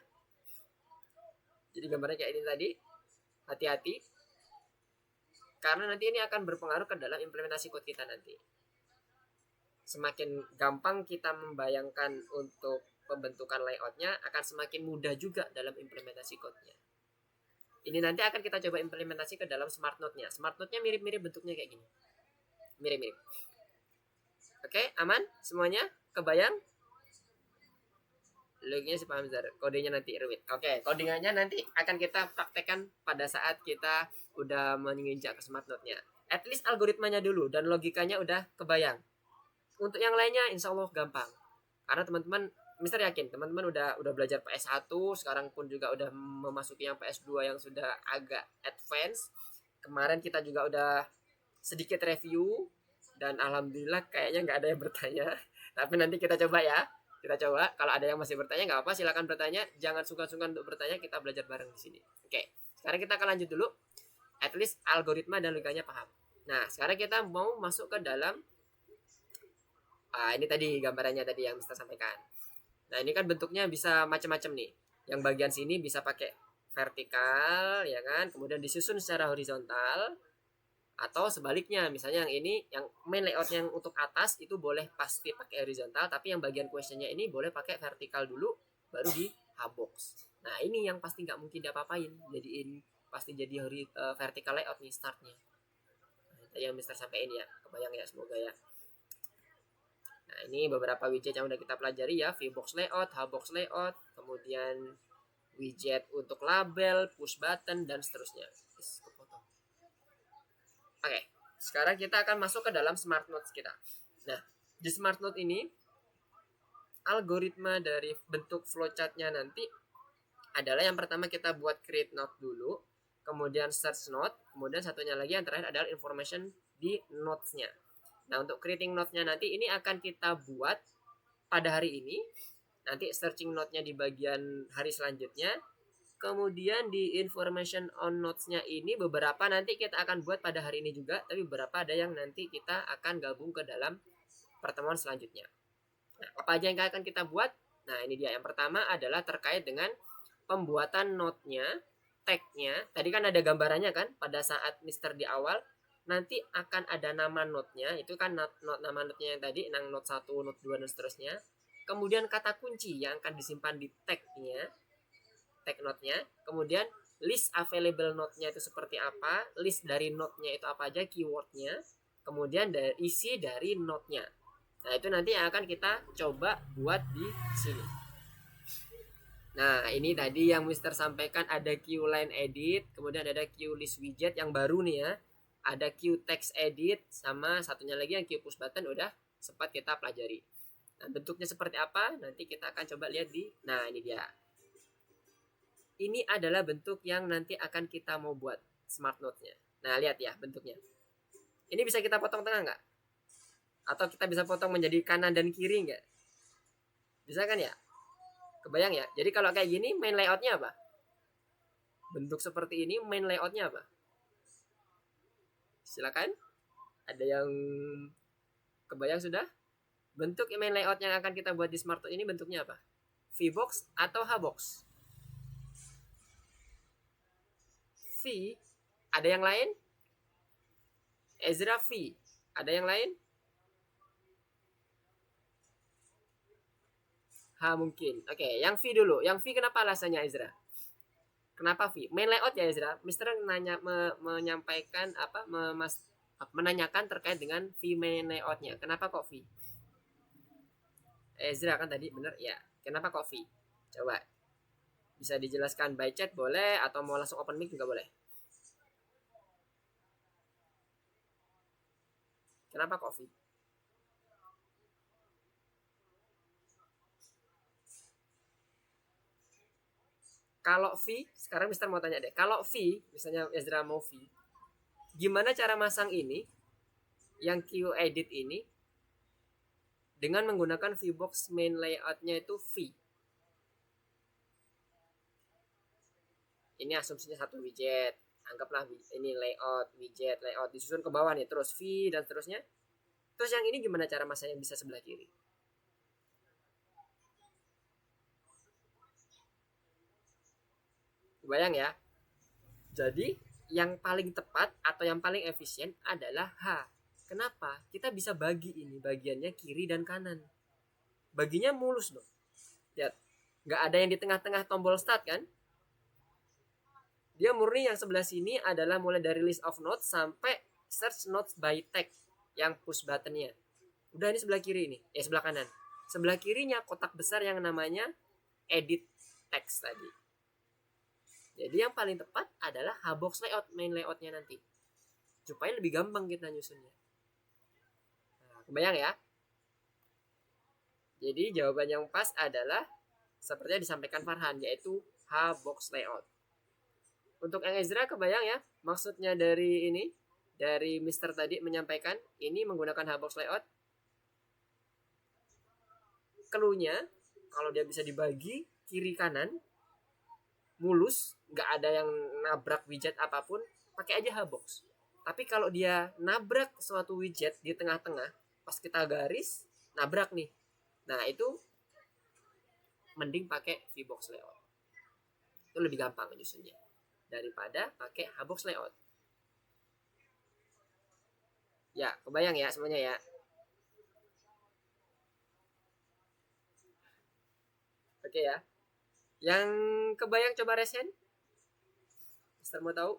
Jadi gambarnya kayak ini tadi. Hati-hati. Karena nanti ini akan berpengaruh ke dalam implementasi code kita nanti. Semakin gampang kita membayangkan untuk pembentukan layoutnya, akan semakin mudah juga dalam implementasi code-nya. Ini nanti akan kita coba implementasi ke dalam Smart Note-nya. Smart Note-nya mirip-mirip bentuknya kayak gini. Mirip-mirip. Oke, aman? Semuanya? Kebayang? Loginya si paham Zar. Kodenya nanti rumit. Oke, codingannya nanti akan kita praktekkan pada saat kita udah menginjak ke Smart Note-nya. At least algoritmanya dulu dan logikanya udah kebayang. Untuk yang lainnya insya Allah gampang. Karena teman-teman, Mister yakin teman-teman udah belajar PS1, sekarang pun juga udah memasuki yang PS2 yang sudah agak advance. Kemarin kita juga udah sedikit review dan alhamdulillah kayaknya nggak ada yang bertanya. Tapi nanti kita coba ya. Kita coba. Kalau ada yang masih bertanya nggak apa, silakan bertanya. Jangan sungkan-sungkan untuk bertanya. Kita belajar bareng di sini. Oke. Sekarang kita akan lanjut dulu. At least algoritma dan logikanya paham. Nah, sekarang kita mau masuk ke dalam ini tadi gambarannya tadi yang Mister sampaikan. Nah, ini kan bentuknya bisa macam-macam nih. Yang bagian sini bisa pakai vertikal, ya kan? Kemudian disusun secara horizontal. Atau sebaliknya, misalnya yang ini, yang main layout yang untuk atas itu boleh pasti pakai horizontal, tapi yang bagian questionnya ini boleh pakai vertikal dulu, baru di HBox. Nah, ini yang pasti nggak mungkin diapa-apain. Jadiin pasti jadi vertikal layout nih startnya. Nah, itu yang Mister sampaikan ya. Kebayang ya, semoga ya. Nah, ini beberapa widget yang udah kita pelajari ya, VBox layout, HBox layout, kemudian widget untuk label, push button, dan seterusnya. Oke, sekarang kita akan masuk ke dalam Smart Notes kita. Nah, di Smart Note ini, algoritma dari bentuk flowchart-nya nanti adalah yang pertama kita buat create note dulu, kemudian search note, kemudian satunya lagi yang terakhir adalah information di notes-nya. Nah, untuk creating note-nya nanti ini akan kita buat pada hari ini. Nanti searching note-nya di bagian hari selanjutnya. Kemudian di information on notes-nya ini beberapa nanti kita akan buat pada hari ini juga, tapi beberapa ada yang nanti kita akan gabung ke dalam pertemuan selanjutnya. Nah, apa aja yang akan kita buat? Nah, ini dia. Yang pertama adalah terkait dengan pembuatan note-nya, tag-nya. Tadi kan ada gambarannya kan pada saat Mister di awal. Nanti akan ada nama note-nya, itu kan nama note-nya yang tadi, note 1, note 2, dan seterusnya. Kemudian kata kunci yang akan disimpan di tag-nya, tag note-nya. Kemudian list available note-nya itu seperti apa, list dari note-nya itu apa aja, keyword-nya, kemudian isi dari note-nya. Nah, itu nanti yang akan kita coba buat di sini. Nah, ini tadi yang Mister sampaikan, ada Q line edit, kemudian ada Q list widget yang baru nih ya. Ada Q text edit, sama satunya lagi yang Q push button udah sempat kita pelajari. Nah, bentuknya seperti apa? Nanti kita akan coba lihat di, nah ini dia. Ini adalah bentuk yang nanti akan kita mau buat smart note-nya. Nah, lihat ya bentuknya. Ini bisa kita potong tengah nggak? Atau kita bisa potong menjadi kanan dan kiri nggak? Bisa kan ya? Kebayang ya? Jadi kalau kayak gini main layoutnya apa? Bentuk seperti ini main layoutnya apa? Silakan. Ada yang kebayang sudah? Bentuk main layout yang akan kita buat di smart note ini bentuknya apa? V-box atau H-box? V. Ada yang lain? Ezra V. Ada yang lain? H mungkin. Oke, yang V dulu. Yang V kenapa alasannya Ezra? Kenapa V? Main layout ya Ezra. Mister menyampaikan apa? Menanyakan terkait dengan V main layoutnya. Kenapa kok V? Ezra kan tadi bener ya. Kenapa kok V? Coba. Bisa dijelaskan by chat boleh atau mau langsung open mic juga boleh. Kenapa kok V? Kalau V, sekarang Mister mau tanya deh. Kalau V, misalnya Ezra mau V, gimana cara masang ini, yang Q edit ini, dengan menggunakan VBox main layoutnya itu V. Ini asumsinya satu widget. Anggaplah ini layout, widget, layout disusun ke bawah nih, terus V dan seterusnya. Terus yang ini gimana cara masanya bisa sebelah kiri? Bayang ya. Jadi yang paling tepat atau yang paling efisien adalah H. Kenapa? Kita bisa bagi ini bagiannya kiri dan kanan. Baginya mulus dong. Lihat, nggak ada yang di tengah-tengah tombol start kan? Dia murni yang sebelah sini adalah mulai dari list of notes sampai search notes by tag yang push buttonnya. Udah ini sebelah kiri ini, sebelah kanan. Sebelah kirinya kotak besar yang namanya edit text tadi. Jadi yang paling tepat adalah H-box layout, main layoutnya nanti. Supaya lebih gampang kita nyusunnya. Nah, kebayang ya? Jadi jawaban yang pas adalah seperti yang disampaikan Farhan, yaitu H-box layout. Untuk yang Ezra kebayang ya, maksudnya dari ini, dari Mister tadi menyampaikan ini menggunakan H-box layout. Cluenya kalau dia bisa dibagi kiri kanan, mulus, nggak ada yang nabrak widget apapun, pakai aja H-box. Tapi kalau dia nabrak suatu widget di tengah-tengah, pas kita garis, nabrak nih. Nah itu mending pakai V-box layout. Itu lebih gampang nyusunnya daripada pakai H-box layout. Ya, kebayang ya semuanya ya. Oke ya. Yang kebayang coba resen? Mister mau tahu?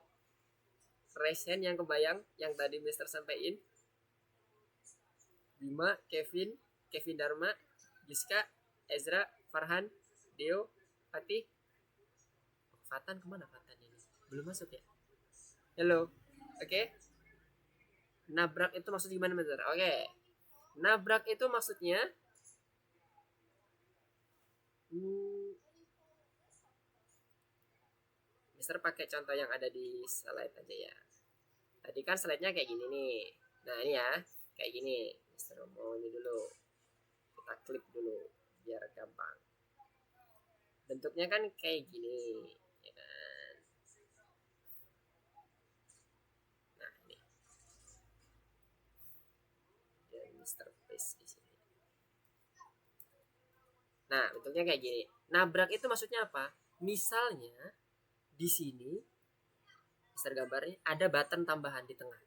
Resen yang kebayang yang tadi Mister sampaikan. Bima, Kevin Dharma, Giska, Ezra, Farhan, Deo, Fatih. Fatan kemana Fatan ini? Belum masuk ya? Halo. Oke. Nabrak itu maksudnya gimana Mister? Oke. Nabrak itu maksudnya Mister pakai contoh yang ada di slide aja ya. Tadi kan slide-nya kayak gini nih. Nah ini ya, kayak gini. Mister mau ini dulu. Kita klik dulu biar gampang. Bentuknya kan kayak gini, ya Mister Paste di sini. Nah, bentuknya kayak gini. Nabrak itu maksudnya apa? Misalnya di sini Mister gambarnya ada button tambahan di tengah.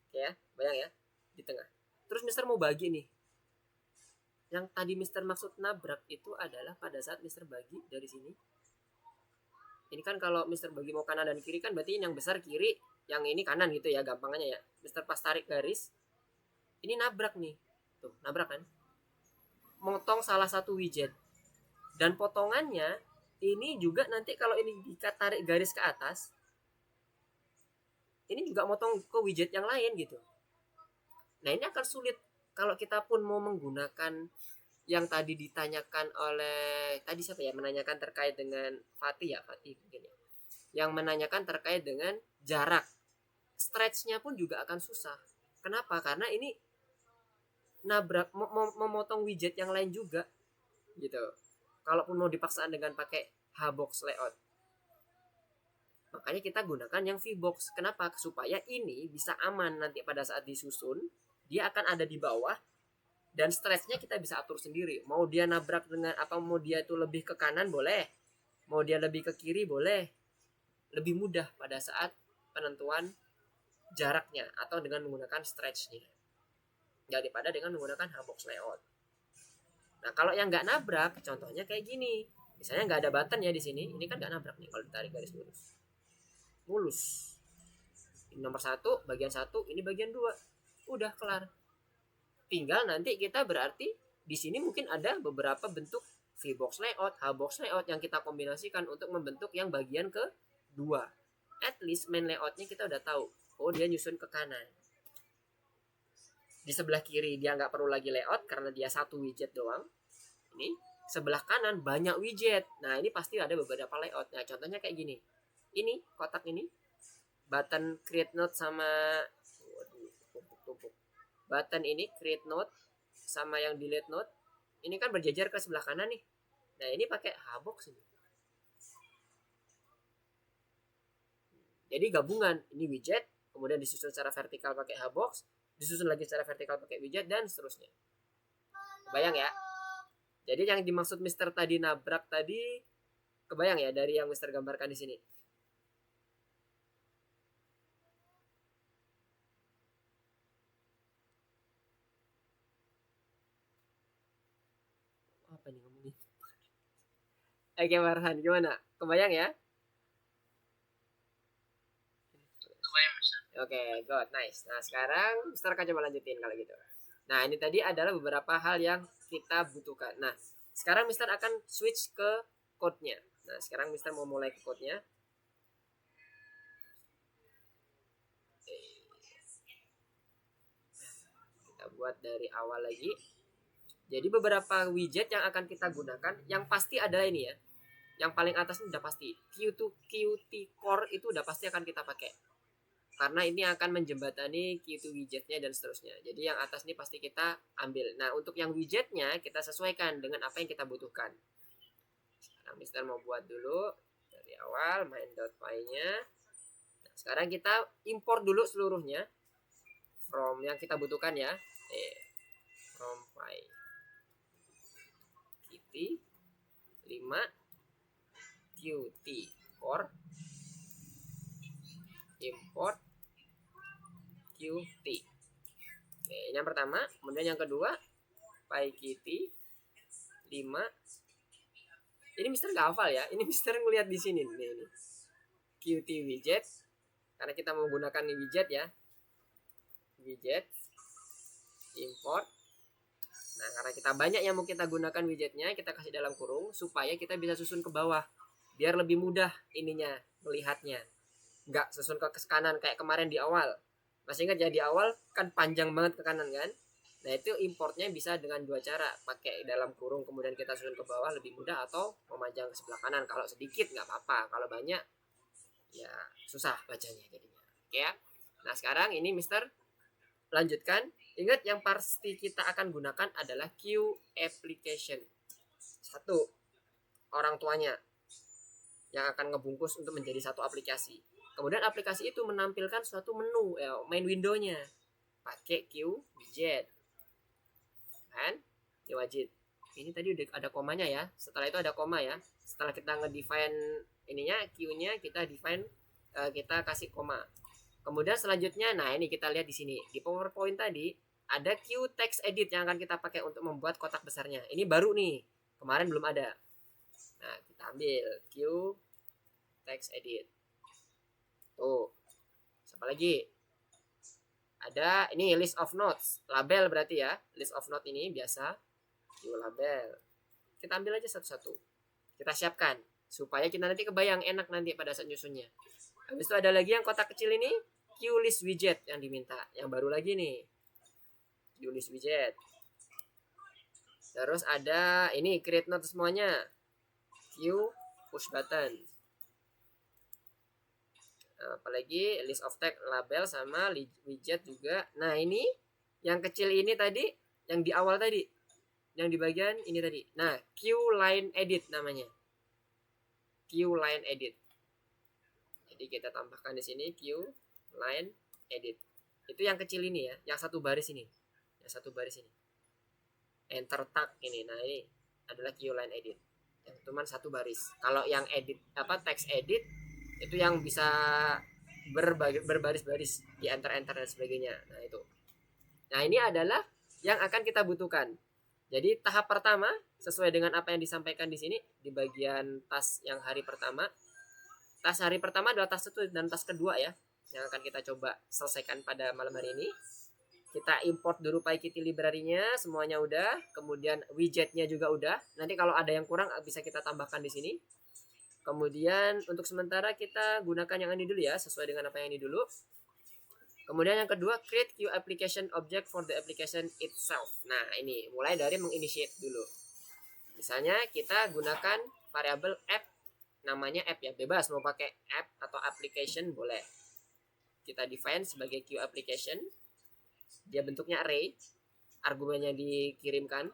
Oke ya, bayang ya, di tengah. Terus Mister mau bagi nih. Yang tadi Mister maksud nabrak itu adalah pada saat Mister bagi dari sini. Ini kan kalau Mister bagi mau kanan dan kiri kan berarti yang besar kiri, yang ini kanan gitu ya, gampangnya ya. Mister pas tarik garis, ini nabrak nih. Tuh, nabrak kan? Motong salah satu widget. Dan potongannya ini juga nanti kalau ini kita tarik garis ke atas, ini juga motong ke widget yang lain gitu. Nah, ini akan sulit kalau kita pun mau menggunakan yang tadi ditanyakan oleh tadi siapa ya, menanyakan terkait dengan Fatih mungkin ya, yang menanyakan terkait dengan jarak. Stretchnya pun juga akan susah. Kenapa? Karena ini nabrak memotong widget yang lain juga gitu. Kalaupun mau dipaksakan dengan pakai Hbox layout, makanya kita gunakan yang VBox. Kenapa? Supaya ini bisa aman nanti pada saat disusun, dia akan ada di bawah dan stretchnya kita bisa atur sendiri. Mau dia nabrak dengan apa, mau dia itu lebih ke kanan boleh, mau dia lebih ke kiri boleh. Lebih mudah pada saat penentuan jaraknya atau dengan menggunakan stretchnya daripada dengan menggunakan Hbox layout. Nah, kalau yang nggak nabrak, contohnya kayak gini. Misalnya nggak ada button ya di sini, ini kan nggak nabrak nih kalau ditarik garis lurus. Mulus. Ini nomor 1, bagian 1, ini bagian 2. Udah kelar. Tinggal nanti kita berarti di sini mungkin ada beberapa bentuk VBox layout, Hbox layout yang kita kombinasikan untuk membentuk yang bagian kedua. At least main layoutnya kita udah tahu. Oh, dia nyusun ke kanan. Di sebelah kiri dia nggak perlu lagi layout karena dia satu widget doang. Ini sebelah kanan banyak widget. Nah, ini pasti ada beberapa layout. Nah, contohnya kayak gini. Ini kotak ini button create node sama tumpuk. Button ini create node sama yang delete node ini kan berjajar ke sebelah kanan nih. Nah, ini pakai Hbox ini. Jadi gabungan, ini widget, kemudian disusun secara vertikal pakai Hbox, disusun lagi secara vertikal pakai widget dan seterusnya. Bayang ya? Jadi yang dimaksud Mister tadi nabrak tadi kebayang ya dari yang Mister gambarkan di sini. Apa nih ngomongin? Oke, Farhan, gimana? Kebayang ya? Oke, good, nice. Nah, sekarang Mister akan coba lanjutin kalau gitu. Nah, ini tadi adalah beberapa hal yang kita butuhkan. Nah, sekarang Mister akan switch ke code-nya. Nah, sekarang Mister mau mulai ke code-nya. Kita buat dari awal lagi. Jadi beberapa widget yang akan kita gunakan, yang pasti adalah ini ya. Yang paling atas ini udah pasti. Qt Core itu udah pasti akan kita pakai. Karena ini akan menjembatani Qt widgetnya dan seterusnya. Jadi yang atas ini pasti kita ambil. Nah, untuk yang widgetnya kita sesuaikan dengan apa yang kita butuhkan. Sekarang Mister mau buat dulu dari awal main.py-nya. Nah, sekarang kita import dulu seluruhnya from yang kita butuhkan ya. From py Qt 5 Qt Core import Qt. Oke, ini yang pertama. Kemudian yang kedua PyQt 5. Ini Mister nggak hafal ya. Ini Mister ngeliat di sini nih ini. Qt widget. Karena kita menggunakan widget ya. Widget import. Nah, karena kita banyak yang mau kita gunakan widgetnya, kita kasih dalam kurung supaya kita bisa susun ke bawah. Biar lebih mudah ininya melihatnya. Nggak susun ke kanan kayak kemarin di awal. Masih ingat ya di awal kan panjang banget ke kanan kan? Nah, itu importnya bisa dengan dua cara. Pakai dalam kurung kemudian kita susun ke bawah lebih mudah, atau memanjang ke sebelah kanan. Kalau sedikit nggak apa-apa. Kalau banyak ya susah bacanya jadinya. Oke ya. Nah, sekarang ini Mister lanjutkan. Ingat yang pasti kita akan gunakan adalah Q application. Satu, orang tuanya yang akan ngebungkus untuk menjadi satu aplikasi. Kemudian aplikasi itu menampilkan suatu menu, main window-nya. pakai Q widget. Kan? Ini wajib. Ini tadi udah ada komanya ya. Setelah itu ada koma ya. Setelah kita ngedefine ininya Q-nya, kita define kita kasih koma. Kemudian selanjutnya, nah ini kita lihat di sini di PowerPoint tadi ada Q text edit yang akan kita pakai untuk membuat kotak besarnya. Ini baru nih, kemarin belum ada. Nah kita ambil Q text edit. Tuh, siapa lagi? Ada ini list of notes, label berarti ya. List of note ini biasa Q label. Kita ambil aja satu-satu. Kita siapkan supaya kita nanti kebayang enak nanti pada saat nyusunnya. Habis itu ada lagi yang kotak kecil ini, Q list widget yang diminta. Yang baru lagi nih. Q list widget. Terus ada ini create note semuanya. Q push button. Apalagi list of text label sama widget juga. Nah, ini yang kecil ini tadi, yang di awal tadi. Yang di bagian ini tadi. Nah, Q line edit namanya. Q line edit. Jadi kita tambahkan di sini Q line edit. Itu yang kecil ini ya, yang satu baris ini. Yang satu baris ini. Enter tag ini. Nah, ini adalah Q line edit. Yang cuma satu baris. Kalau yang edit text edit itu yang bisa berbaris-baris di enter dan sebagainya. Nah, itu. Nah, ini adalah yang akan kita butuhkan. Jadi tahap pertama sesuai dengan apa yang disampaikan di sini di bagian tas yang hari pertama. Tas hari pertama adalah tas satu dan tas kedua ya, yang akan kita coba selesaikan pada malam hari ini. Kita import dulu PyKitty library-nya, semuanya udah. Kemudian widgetnya juga udah. Nanti kalau ada yang kurang bisa kita tambahkan di sini. Kemudian untuk sementara kita gunakan yang ini dulu ya, sesuai dengan apa yang ini dulu. Kemudian yang kedua, create Q application object for the application itself. Nah, ini mulai dari menginitiate dulu. Misalnya kita gunakan variabel app, namanya app ya, bebas mau pakai app atau application boleh. Kita define sebagai Q application. Dia bentuknya array, argumennya dikirimkan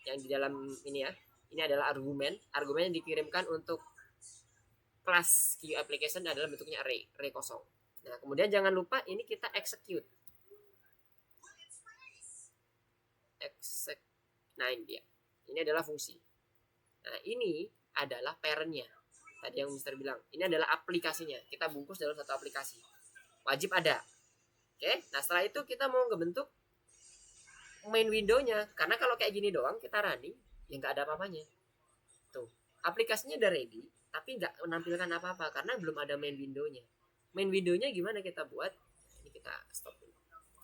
yang di dalam ini ya. Ini adalah argumen yang dikirimkan untuk kelas Q application adalah bentuknya array kosong. Nah, kemudian jangan lupa ini kita execute. Nah, ini dia. Ini adalah fungsi. Nah, ini adalah parent-nya. Tadi yang Mister bilang, ini adalah aplikasinya. Kita bungkus dalam satu aplikasi. Wajib ada. Oke, nah setelah itu kita mau ngebentuk main window-nya. Karena kalau kayak gini doang kita running, ya nggak ada apa-apanya. Tuh, aplikasinya udah ready, tapi nggak menampilkan apa-apa karena belum ada main window-nya. Main window-nya gimana kita buat? Ini kita stop dulu.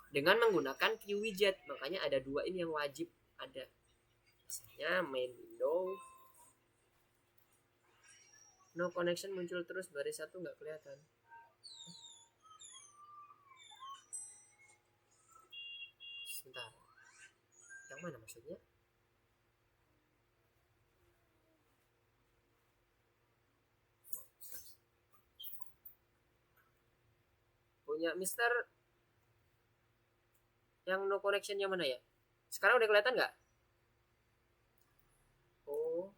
Dengan menggunakan Q widget, makanya ada dua ini yang wajib ada. Misalnya main window, no connection muncul terus, baris satu nggak kelihatan. Sebentar, yang mana maksudnya? Punya Mister yang no connection yang mana ya? Sekarang udah kelihatan nggak? Oh,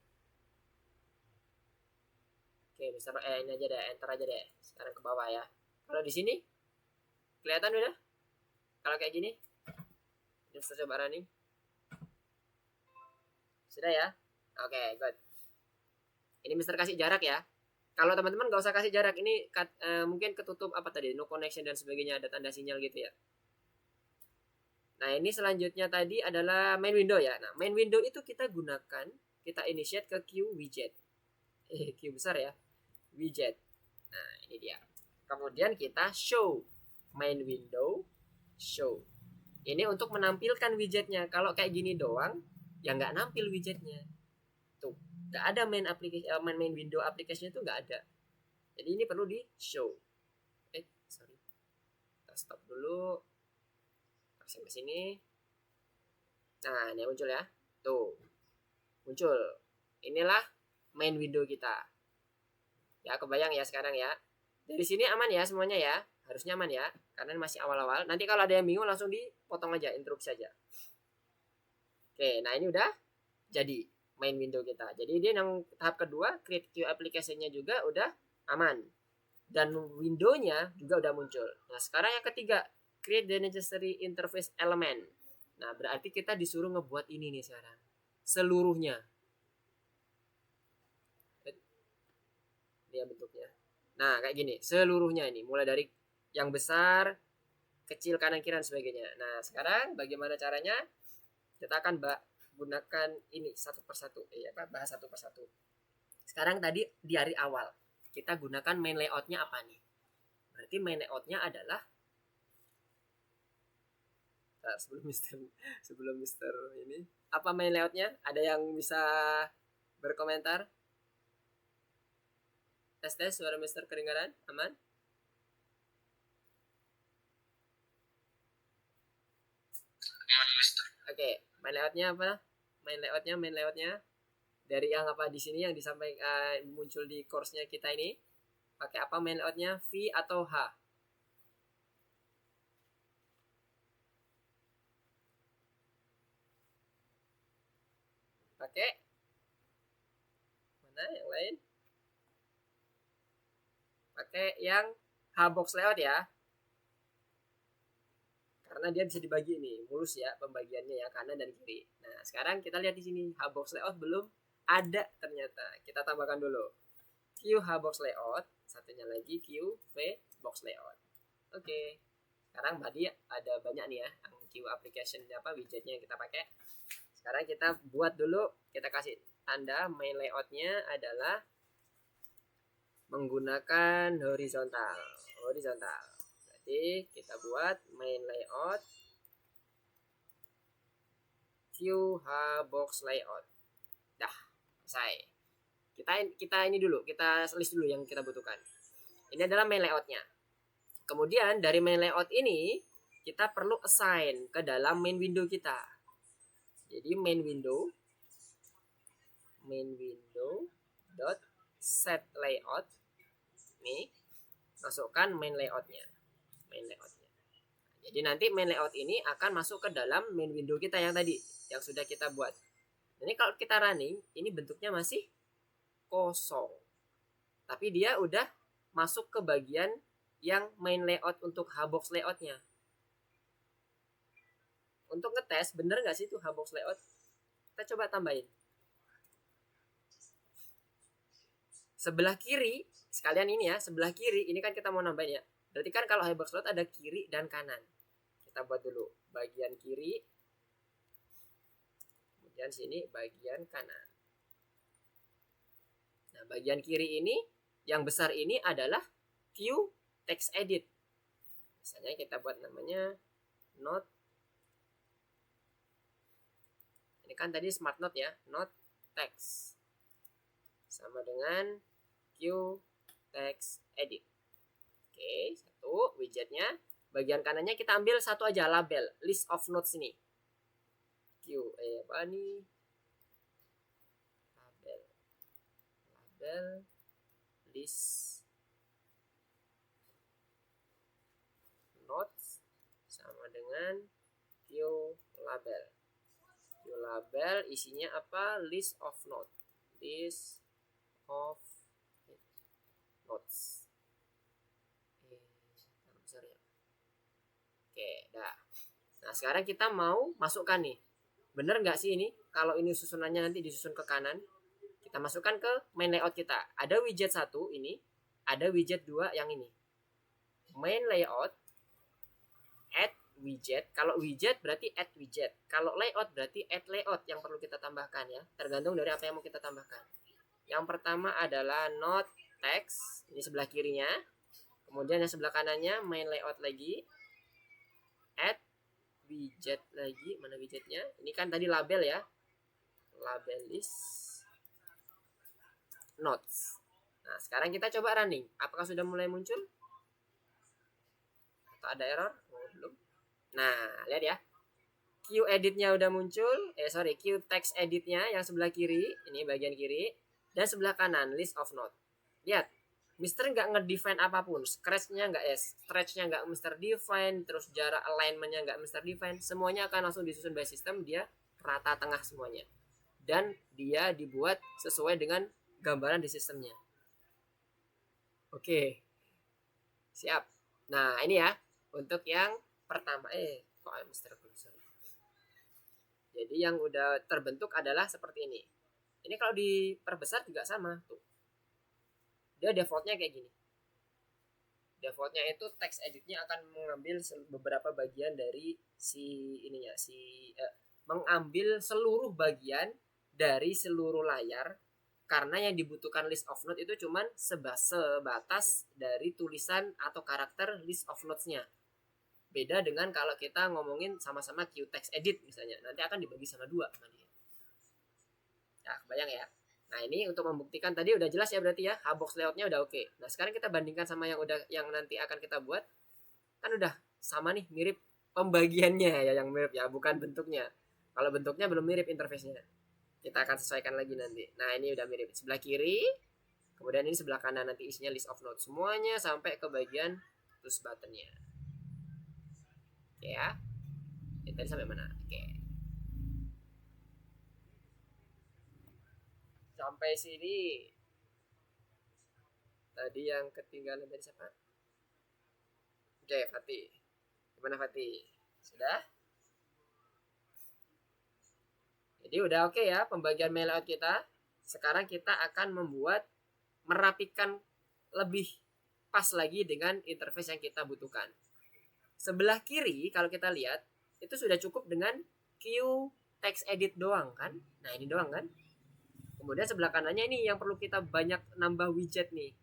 oke, Mister ini aja deh, enter aja deh. Sekarang ke bawah ya. Kalau di sini kelihatan udah? Kalau kayak gini, Mister coba running. Sudah ya? Oke, good. Ini Mister kasih jarak ya. Kalau teman-teman nggak usah kasih jarak, ini mungkin ketutup apa tadi, no connection dan sebagainya, ada tanda sinyal gitu ya. Nah, ini selanjutnya tadi adalah main window ya. Nah, main window itu kita gunakan, kita initiate ke Q widget. Q besar ya, widget. Nah, ini dia. Kemudian kita show main window, show. Ini untuk menampilkan widgetnya. Kalau kayak gini doang, ya nggak nampil widgetnya. Tuh, nggak ada main window application itu nggak ada. Jadi ini perlu di show. Sorry, kita stop dulu. Kasih ke sini. Nah, ini muncul ya. Tuh, muncul. Inilah main window kita. Ya, kebayang ya sekarang ya. Dari sini aman ya semuanya ya. Harusnya aman ya, karena masih awal-awal. Nanti kalau ada yang bingung langsung dipotong aja, interrupt saja. Oke, nah ini udah jadi main window kita. Jadi dia yang tahap kedua, create Q application-nya juga udah aman. Dan window-nya juga udah muncul. Nah, sekarang yang ketiga, create the necessary interface element. Nah, berarti kita disuruh ngebuat ini nih sekarang. Seluruhnya. Ini ya bentuknya. Nah, kayak gini. Seluruhnya ini. Mulai dari yang besar, kecil, kanan, kiri, dan sebagainya. Nah, sekarang bagaimana caranya? Kita akan gunakan ini satu persatu. Bahas satu persatu. Sekarang tadi di hari awal. Kita gunakan main layoutnya apa nih? Berarti main layoutnya adalah sebelum Mister ini apa main layoutnya? Ada yang bisa berkomentar? Tes suara Mister kedengaran? Aman? Oke, main layoutnya apa? Main layoutnya dari yang apa di sini yang disampaikan muncul di course-nya kita ini. Pakai apa main layoutnya? V atau H? Pakai mana yang lain? Pakai yang H-box layout ya. Karena dia bisa dibagi nih, mulus ya pembagiannya ya, kanan dan kiri. Nah, sekarang kita lihat di sini H-box layout belum ada ternyata. Kita tambahkan dulu. Q H-box layout, satunya lagi Q V box layout. Oke. Sekarang tadi ada banyak nih ya, yang Q application apa widgetnya yang kita pakai. Sekarang kita buat dulu, kita kasih tanda main layoutnya adalah menggunakan horizontal. Jadi kita buat main layout QH box layout. Dah, selesai. Kita ini dulu, kita list dulu yang kita butuhkan. Ini adalah main layoutnya. Kemudian dari main layout ini kita perlu assign ke dalam main window kita. Jadi main window dot set layout nih, masukkan main layoutnya. Jadi nanti main layout ini akan masuk ke dalam main window kita yang tadi, yang sudah kita buat. Ini kalau kita running, ini bentuknya masih kosong. Tapi dia udah masuk ke bagian yang main layout untuk H-box layoutnya. Untuk ngetes, bener nggak sih itu H-box layout? Kita coba tambahin. Sebelah kiri, sekalian ini ya, sebelah kiri, ini kan kita mau nambahin ya. Berarti kan kalau H-box layout ada kiri dan kanan. Kita buat dulu bagian kiri, kemudian sini bagian kanan. Nah, bagian kiri ini, yang besar ini adalah Q text edit. Misalnya kita buat namanya note. Ini kan tadi smart note ya, note text. Sama dengan Q text edit. Oke, satu widgetnya. Bagian kanannya kita ambil satu aja, label, list of notes ini. Apa nih? Label list notes sama dengan Q label. Q label isinya apa? List of notes. Besar ya. Oke, dah. Nah, sekarang kita mau masukkan nih. Bener nggak sih ini? Kalau ini susunannya nanti disusun ke kanan, kita masukkan ke main layout kita. Ada widget 1 ini, ada widget 2 yang ini. Main layout, add widget. Kalau widget berarti add widget. Kalau layout berarti add layout yang perlu kita tambahkan ya. Tergantung dari apa yang mau kita tambahkan. Yang pertama adalah note text, ini sebelah kirinya. Kemudian yang sebelah kanannya main layout lagi. Add widget lagi, mana widgetnya? Ini kan tadi label ya. Label list notes. Nah, sekarang kita coba running. Apakah sudah mulai muncul? Atau ada error? Oh, belum. Nah, lihat ya. Q editnya udah muncul. Q text editnya yang sebelah kiri. Ini bagian kiri. Dan sebelah kanan, list of note. Lihat. Mister nggak ngedefine apapun. Stretchnya nggak Mister define. Terus jarak alignmentnya nggak Mister define. Semuanya akan langsung disusun by system. Dia rata tengah semuanya. Dan dia dibuat sesuai dengan gambaran di sistemnya. Oke. Siap. Nah, ini ya. Untuk yang pertama kok Mr. Closer. Jadi yang udah terbentuk adalah seperti ini. Ini kalau diperbesar juga sama tuh. Dia defaultnya kayak gini. Defaultnya itu text editnya akan mengambil beberapa bagian dari si ininya, mengambil seluruh bagian dari seluruh layar, karena yang dibutuhkan list of note itu cuman sebatas dari tulisan atau karakter list of notes-nya. Beda dengan kalau kita ngomongin sama-sama QText edit misalnya, nanti akan dibagi sama dua sama dia. Ya, kebayang ya. Nah, ini untuk membuktikan tadi udah jelas ya berarti ya, Hbox layoutnya udah oke. Nah, sekarang kita bandingkan sama yang nanti akan kita buat. Kan udah sama nih, mirip pembagiannya ya, yang mirip ya, bukan bentuknya. Kalau bentuknya belum mirip interface-nya. Kita akan sesuaikan lagi nanti. Nah, ini udah mirip. Sebelah kiri, kemudian ini sebelah kanan nanti isinya list of notes semuanya sampai ke bagian push button-nya. Oke ya. Tadi sampai mana? Oke. Sampai sini. Tadi yang ketinggalan dari siapa? Oke, Fatih. Gimana Fatih? Sudah? Jadi udah oke ya pembagian layout kita. Sekarang kita akan merapikan lebih pas lagi dengan interface yang kita butuhkan. Sebelah kiri kalau kita lihat itu sudah cukup dengan QText edit doang kan? Nah, ini doang kan? Kemudian sebelah kanannya ini yang perlu kita banyak nambah widget nih.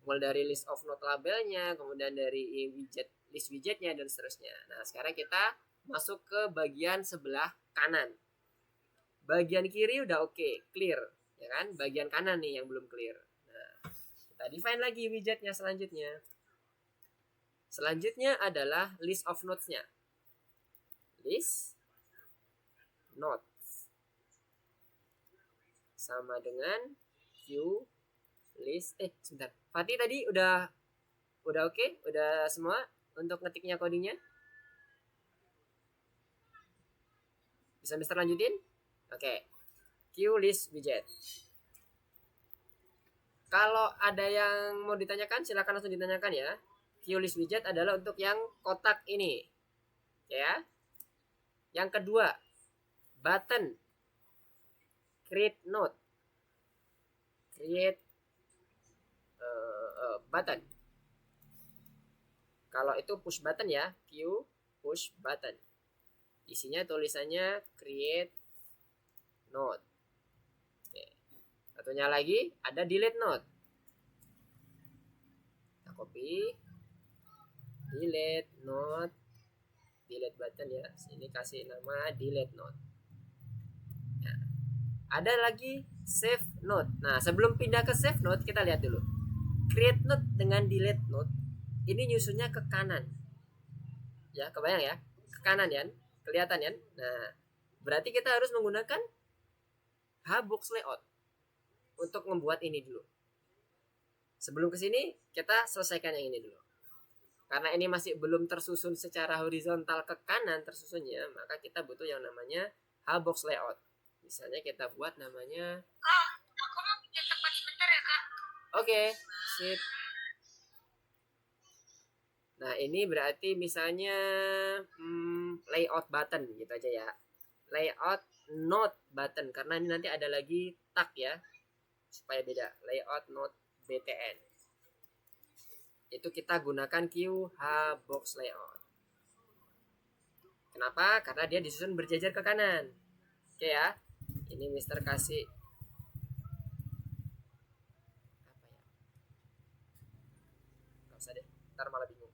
Mulai dari list of note labelnya, kemudian dari list widgetnya dan seterusnya. Nah, sekarang kita masuk ke bagian sebelah kanan. Bagian kiri udah oke, clear, ya kan? Bagian kanan nih yang belum clear. Nah, kita define lagi widgetnya selanjutnya. Selanjutnya adalah list of notes-nya. List notes sama dengan Q list. Sebentar. Fatih tadi udah oke? Udah semua untuk ngetiknya codingnya? Bisa Mister lanjutin? Oke. Q list widget. Kalau ada yang mau ditanyakan, silakan langsung ditanyakan ya. Q list widget adalah untuk yang kotak ini. Ya. Yang kedua, button. Create note. Create button. Kalau itu push button ya, Q push button. Isinya tulisannya create note. Oke. Satunya lagi ada delete note. Kita copy, delete note, delete button ya. Sini kasih nama delete note. Nah, ada lagi save note. Nah, sebelum pindah ke save note kita lihat dulu. Create note dengan delete note ini nyusunnya ke kanan. Ya, kebayang ya? Ke kanan ya. Kelihatan ya? Nah, berarti kita harus menggunakan Hbox layout untuk membuat ini dulu. Sebelum ke sini, kita selesaikan yang ini dulu. Karena ini masih belum tersusun secara horizontal ke kanan tersusunnya, maka kita butuh yang namanya Hbox layout. Misalnya kita buat namanya... Kak, aku mau bikin tempat sebentar ya, Kak. Oke, sip. Nah, ini berarti misalnya layout button gitu aja ya. Layout note button, karena ini nanti ada lagi tag ya, supaya beda. Layout note btn. Itu kita gunakan Hbox layout. Kenapa? Karena dia disusun berjajar ke kanan. Oke ya. Ini Mister kasih apa ya? Gak usah deh, ntar malah bingung.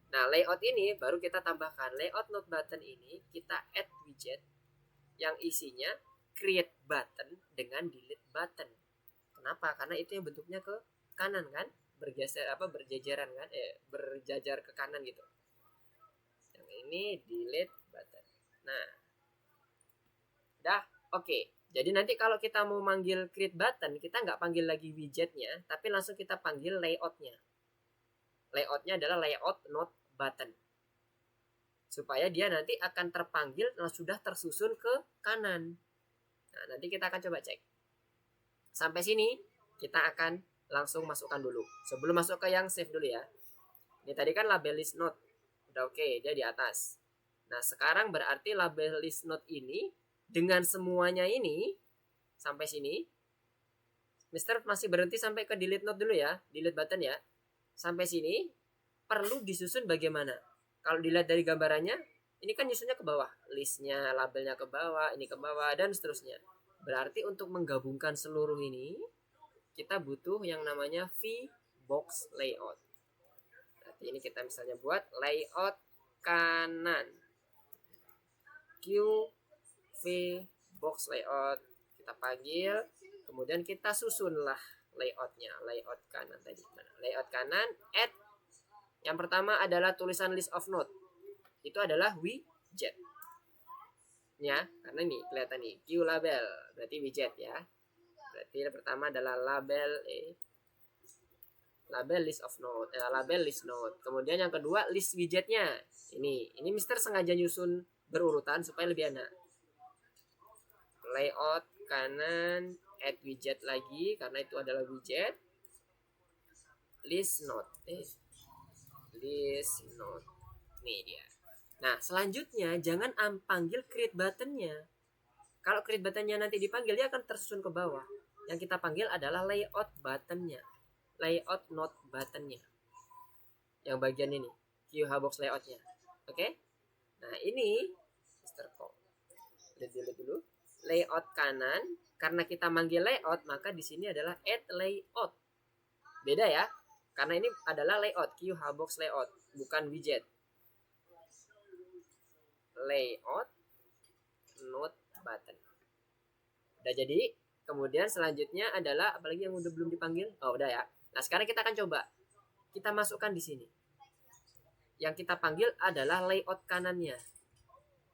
Nah, layout ini baru kita tambahkan. Layout note button ini kita add widget yang isinya create button dengan delete button. Kenapa? Karena itu yang bentuknya ke kanan kan? Berjajaran kan? Berjajar ke kanan gitu. Yang ini delete button. Nah, udah oke. Jadi nanti kalau kita mau manggil create button, kita nggak panggil lagi widgetnya, tapi langsung kita panggil layoutnya. Layoutnya adalah layout note button. Supaya dia nanti akan terpanggil sudah tersusun ke kanan. Nah, nanti kita akan coba cek. Sampai sini kita akan langsung masukkan dulu. Sebelum masuk ke yang save dulu ya. Ini tadi kan label list note. Udah oke, dia di atas. Nah, sekarang berarti label list node ini dengan semuanya ini sampai sini. Mister masih berhenti sampai ke delete node dulu ya, delete button ya. Sampai sini perlu disusun bagaimana? Kalau dilihat dari gambarannya, ini kan nyusunnya ke bawah, listnya, labelnya ke bawah, ini ke bawah, dan seterusnya. Berarti untuk menggabungkan seluruh ini, kita butuh yang namanya V-box layout. Berarti ini kita misalnya buat layout kanan. Q V box layout. Kita panggil, kemudian kita susunlah layoutnya. Layout kanan tadi. Mana? Layout kanan, add. Yang pertama adalah tulisan list of node. Itu adalah widget. Ya, karena ini kelihatan nih, Q label, berarti widget ya. Berarti yang pertama adalah label label list of node, label list node. Kemudian yang kedua list widgetnya. Ini Mister sengaja nyusun berurutan supaya lebih enak. Layout kanan, add widget lagi karena itu adalah widget. List node, list node. Nih dia. Nah, selanjutnya jangan panggil create buttonnya. Kalau create buttonnya nanti dipanggil, dia akan tersusun ke bawah. Yang kita panggil adalah layout buttonnya, layout node buttonnya. Yang bagian ini, QHbox layoutnya. Oke? Nah, ini Mister Kok. Lihat dulu. Layout kanan, karena kita manggil layout, maka di sini adalah add layout. Beda ya, karena ini adalah layout, QHbox layout, bukan widget. Layout node button. Udah jadi. Kemudian selanjutnya adalah apalagi yang udah belum dipanggil. Oh, udah ya. Nah, sekarang kita akan coba. Kita masukkan di sini. Yang kita panggil adalah layout kanannya.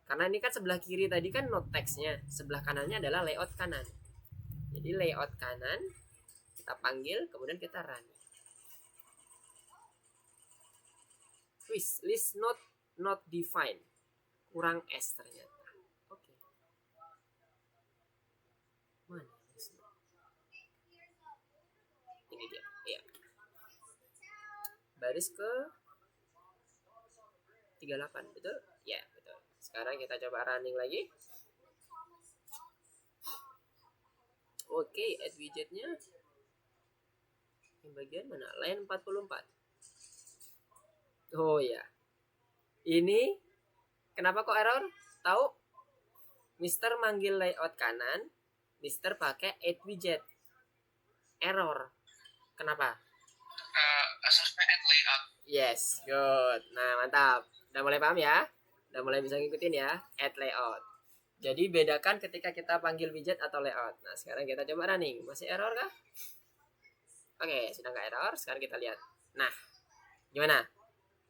Karena ini kan sebelah kiri tadi kan node text-nya, sebelah kanannya adalah layout kanan. Jadi layout kanan kita panggil, kemudian kita run. Twist list node not defined. Kurang S ternyata. Oke. Mana? Ini dia. Iya. Baris ke 38, betul? Ya, betul. Sekarang kita coba running lagi. Oke, add widgetnya. Yang bagian mana? Line 44. Oh ya. Ini kenapa kok error? Tahu? Mister manggil layout kanan, Mister pakai add widget. Error. Kenapa? Asusnya add layout. Yes, good. Nah, mantap. Udah mulai paham ya? Udah mulai bisa ngikutin ya? Add layout. Jadi bedakan ketika kita panggil widget atau layout. Nah, sekarang kita coba running. Masih error kah? Oke, sudah nggak error. Sekarang kita lihat. Nah, gimana?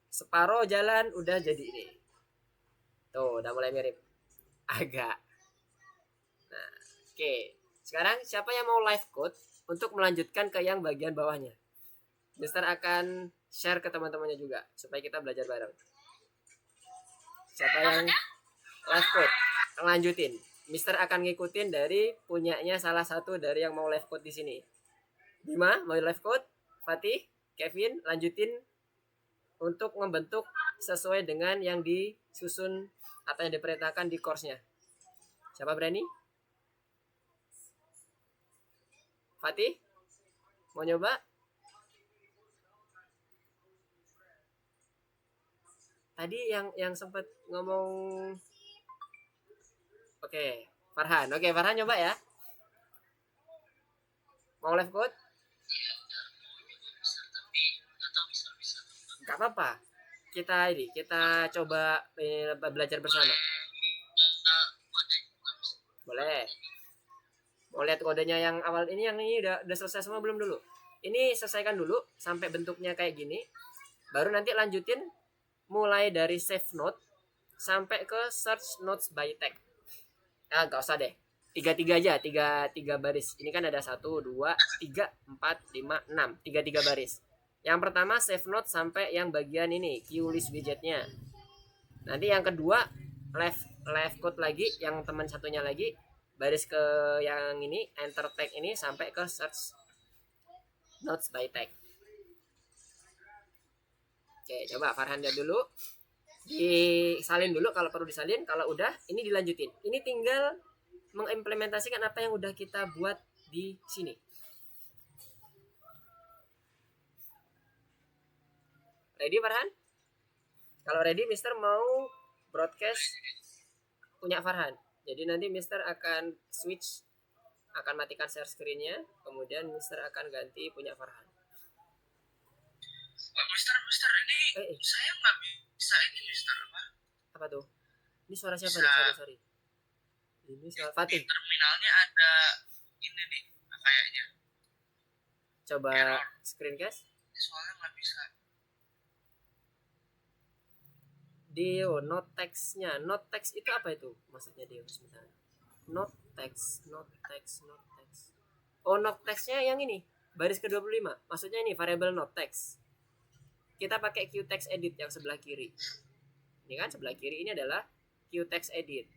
Separuh jalan udah jadi ini. Tuh, udah mulai mirip. Agak. Nah, oke. Sekarang siapa yang mau live code untuk melanjutkan ke yang bagian bawahnya? Mister akan share ke teman-temannya juga supaya kita belajar bareng. Siapa yang live code? Lanjutin. Mister akan ngikutin dari punyanya salah satu dari yang mau live code di sini. Bima mau live code? Fatih, Kevin, lanjutin untuk membentuk sesuai dengan yang disusun atau yang diperintahkan di course-nya. Siapa berani? Fatih? Mau nyoba? Tadi yang sempat ngomong. Oke, Farhan. Oke, Farhan coba ya. Mau live code? Gak apa-apa. Kita coba belajar bersama. Boleh. Mau lihat kodenya yang awal ini, yang ini udah selesai semua belum dulu? Ini selesaikan dulu sampai bentuknya kayak gini. Baru nanti lanjutin mulai dari save node sampai ke search nodes by tag. Gak usah deh. 3 aja, 3 baris. Ini kan ada 1, 2, 3, 4, 5, 6. 3 baris. Yang pertama save node sampai yang bagian ini, QList widgetnya. Nanti yang kedua left code lagi, yang teman satunya lagi baris ke yang ini, enter tag ini sampai ke search nodes by tag. Oke, coba Farhan lihat dulu. Disalin dulu kalau perlu disalin, kalau udah ini dilanjutin. Ini tinggal mengimplementasikan apa yang udah kita buat di sini. Ready Farhan? Kalau ready Mister mau broadcast punya Farhan. Jadi nanti Mister akan switch, akan matikan share screen-nya, kemudian Mister akan ganti punya Farhan. Mister, ini saya nggak bisa ini Mister apa? Apa tuh? Ini suara siapa Bisa. nih? Sorry. Ini suara Fatih. Di terminalnya ada ini nih kayaknya. Coba Error. screencast. Soalnya nggak bisa. Dio, not text-nya. Not text itu apa itu? Maksudnya Dio sebentar. Not text, not text, not text. Oh, not text-nya yang ini. Baris ke-25. Maksudnya ini variable not text. Kita pakai qtext edit yang sebelah kiri. Ini kan sebelah kiri ini adalah qtext edit.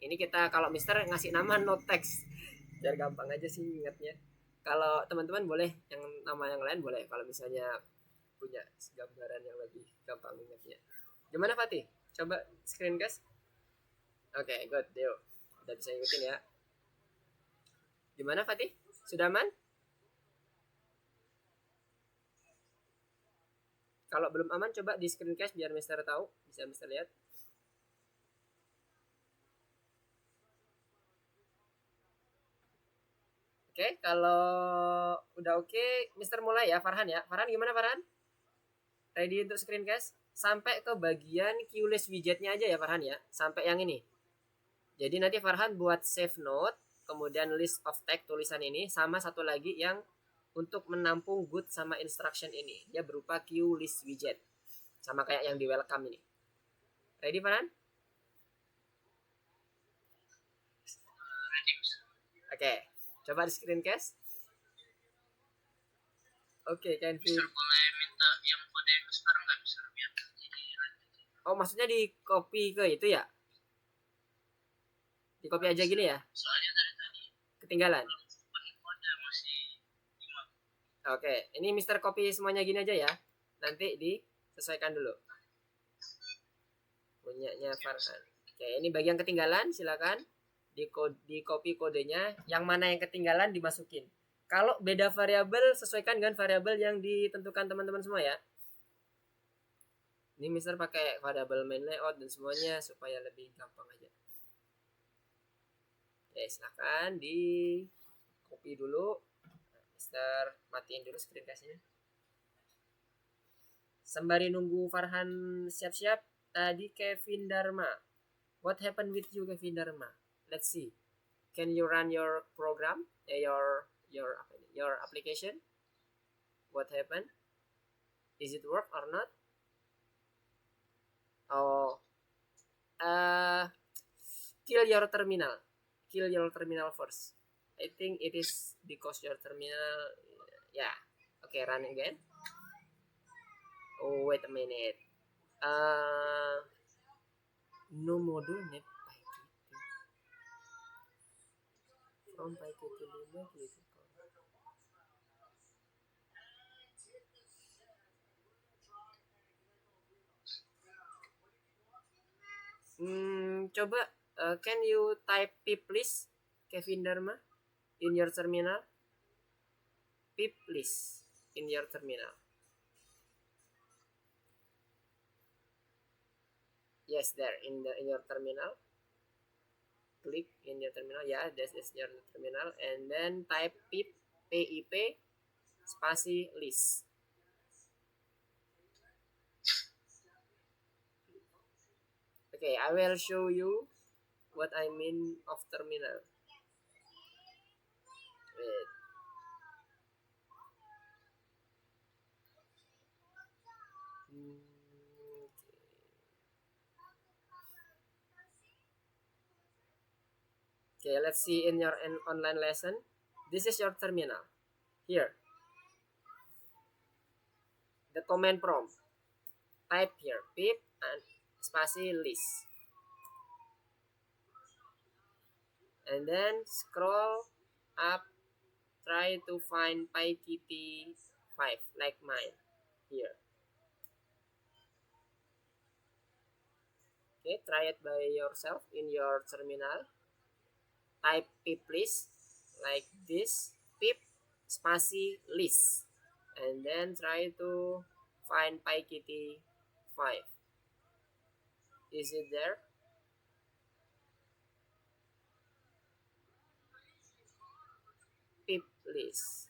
Ini kita kalau Mister ngasih nama not text. Biar gampang aja sih ingatnya. Kalau teman-teman boleh yang nama yang lain boleh. Kalau misalnya punya gambaran yang lebih gampang ingatnya. Gimana Fatih? Coba screencast. Oke, good, Deo. Udah bisa ikutin ya. Gimana Fatih? Sudah aman? Kalau belum aman coba di screencast biar Mister tahu, bisa Mister lihat. Oke, kalau udah oke, Mister mulai ya, Farhan ya. Farhan gimana Farhan? Ready untuk screencast? Sampai ke bagian keyless widgetnya aja ya Farhan ya. Sampai yang ini. Jadi nanti Farhan buat save note, kemudian list of text tulisan ini, sama satu lagi yang untuk menampung good sama instruction ini. Dia berupa keyless widget. Sama kayak yang di welcome ini. Ready Farhan? Ready. Oke, coba di screencast. Oke, can Mister boleh minta yang kode sekarang nggak bisa biar jadi lanjutin. Oh, maksudnya di copy ke itu ya? Di copy aja gini ya? Soalnya dari tadi Ketinggalan. kode masih 5. Oke, ini Mister copy semuanya gini aja ya. Nanti disesuaikan dulu. Punyanya Farhan. Oke, ini bagian ketinggalan, silakan di copy kodenya. Yang mana yang ketinggalan dimasukin. Kalau beda variabel, sesuaikan dengan variabel yang ditentukan teman-teman semua ya. Ini Mister pakai variabel main layout dan semuanya supaya lebih gampang aja. Oke, silakan di copy dulu. Mister matiin dulu screencast-nya. Sembari nunggu Farhan siap-siap, tadi Kevin Dharma. What happened with you Kevin Dharma? Let's see. Can you run your program? Your application? What happened? Is it work or not? Oh, kill your terminal. Kill your terminal first. I think it is because your terminal. Yeah. Okay, run again. Oh, wait a minute. No module net PyKit. From PyKit 5 gitu. Coba can you type pip please Kevin Dharma in your terminal? Pip please in your terminal. Yes, there in your terminal. Click in your terminal. Yeah, this is your terminal, and then type pip spasi list. Okay, I will show you what I mean of terminal. Wait. Okay, let's see in your online lesson. This is your terminal. Here. The command prompt. Type here pip and spasi list. And then scroll up. Try to find PyKitty 5 like mine. Here. Okay, try it by yourself in your terminal. Type pip list like this, pip spasi list, and then try to find PyKitty 5. Is it there? Pip list.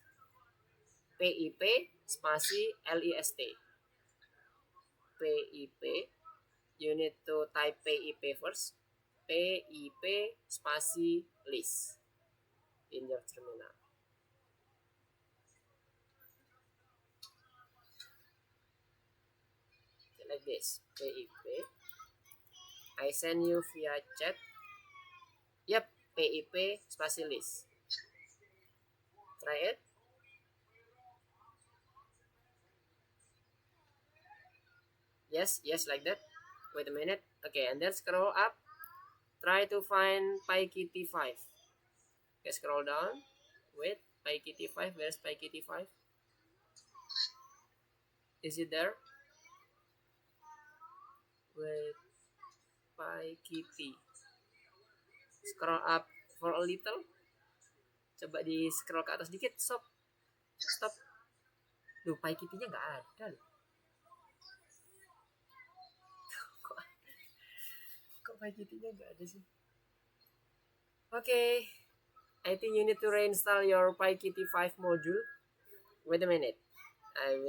PIP spasi LIST. PIP. You need to type PIP first. PIP spasi list in your terminal. Like this, PIP. I send you via chat. Yep, PIP spasi list. Try it. Yes, like that. Wait a minute. Okay, and then scroll up. Try to find PyKitty 5. Okay, scroll down. Wait, PyKitty 5. Where's PyKitty 5? Is it there? Wait, PyKitty. Scroll up for a little. Coba di scroll ke atas dikit. Stop. Stop. Duh, PyKitty-nya nggak ada loh. Kok PyKitty-nya nggak ada sih? Okay, I think you need to reinstall your PyKitty 5 module. Wait a minute. I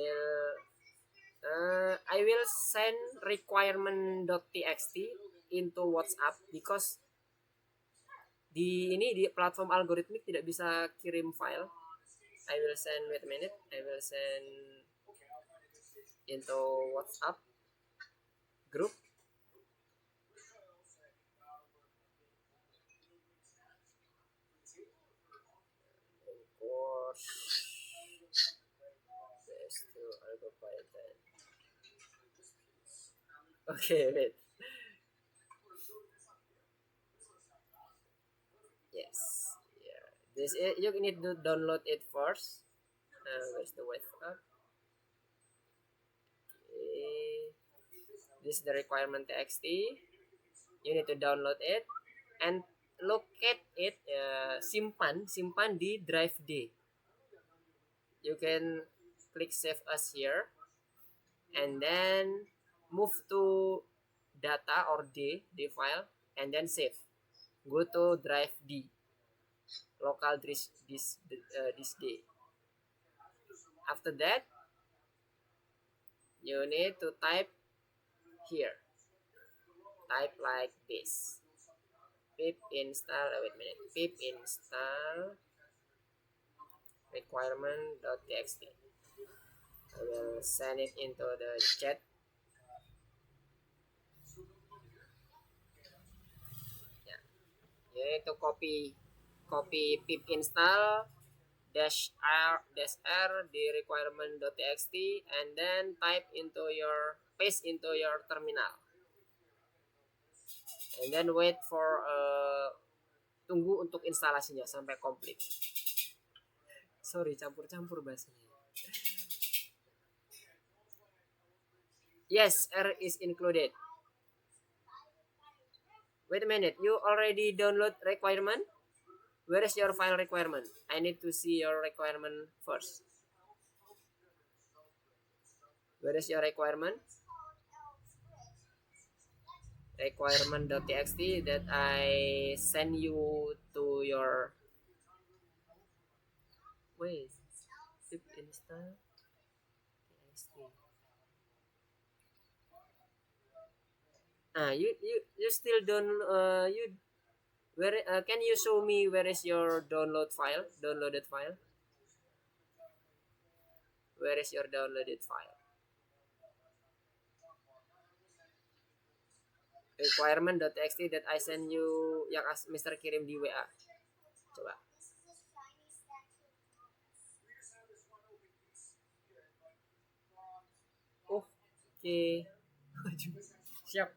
will send requirement.txt into WhatsApp because di platform algoritmik tidak bisa kirim file. I will send, wait a minute. I will send into WhatsApp group. Course PS2 AlgoPython. Okay, wait. Yes. Yeah. This is, you need to download it first. Where's the WhatsApp? Okay. This is the requirement txt. You need to download it and locate it. Simpan di drive D. You can click save as here, and then move to data or D file, and then save. Go to drive D, local disk D. After that, you need to type here. Type like this. Pip install. Wait a minute. Pip install requirement.txt. I will send it into the chat. Yeah. You need to copy pip install -r the requirement.txt and then paste into your terminal. And then wait for tunggu untuk instalasinya sampai komplit. Sorry, campur-campur bahasanya. Yes, R is included. Wait a minute, you already download requirement? Where is your file requirement? I need to see your requirement first. Where is your requirement? Requirement.txt that I send you to your pip install txt. You still don't you where can you show me where is your downloaded file? Where is your downloaded file? Requirement.txt that I send you yang Mr. kirim di WA. Coba. Oh, oke. Siap.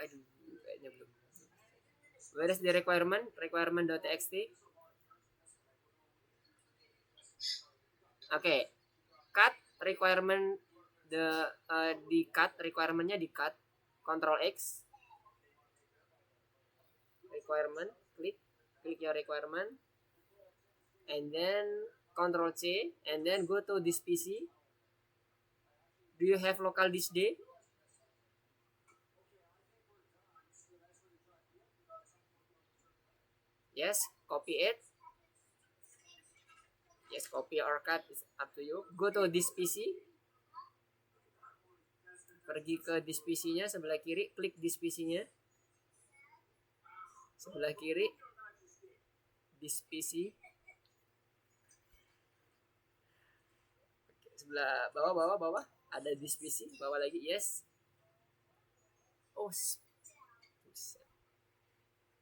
Aduh, kayaknya belum. Where is the requirement.txt? Okay. Cut requirement di cut requirementnya di cut, Control X, requirement, click your requirement, and then Control C, and then go to this PC. Do you have local disk D? Yes, copy it. Yes, copy or cut is up to you. Go to this PC. Pergi ke this PC-nya sebelah kiri, klik this PC-nya. Sebelah kiri, this PC. Sebelah bawah ada this PC, bawah lagi, yes. Oh,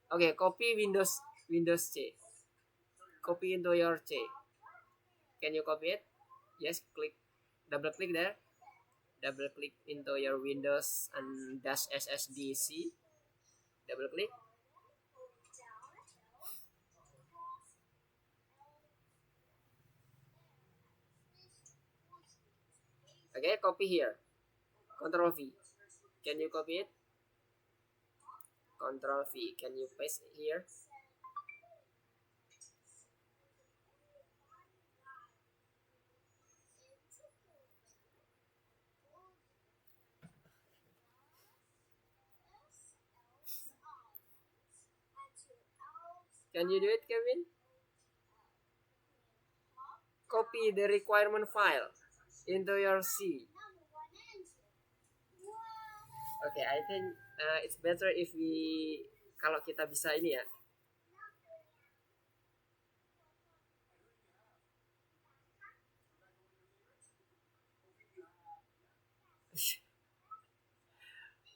oke, copy Windows C. Copy into your C. Can you copy it? Yes, double click there. Double click into your Windows and dash SSDC. Double click. Okay, copy here. Control V. Can you copy it? Control V. Can you paste it here? Can you do it, Kevin? Copy the requirement file into your C. Okay, I think it's better if kalau kita bisa ini ya.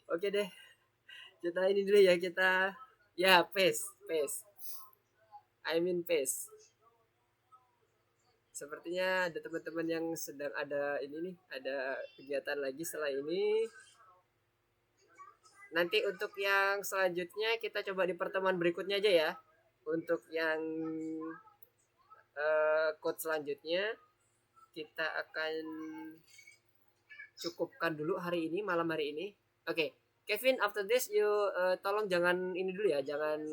Oke deh, kita ini dulu ya, kita ya paste. Sepertinya ada teman-teman yang sedang ada ini nih, ada kegiatan lagi setelah ini. Nanti untuk yang selanjutnya kita coba di pertemuan berikutnya aja ya. Untuk yang code selanjutnya kita akan cukupkan dulu malam hari ini. Oke, Kevin, after this you tolong jangan ini dulu ya, jangan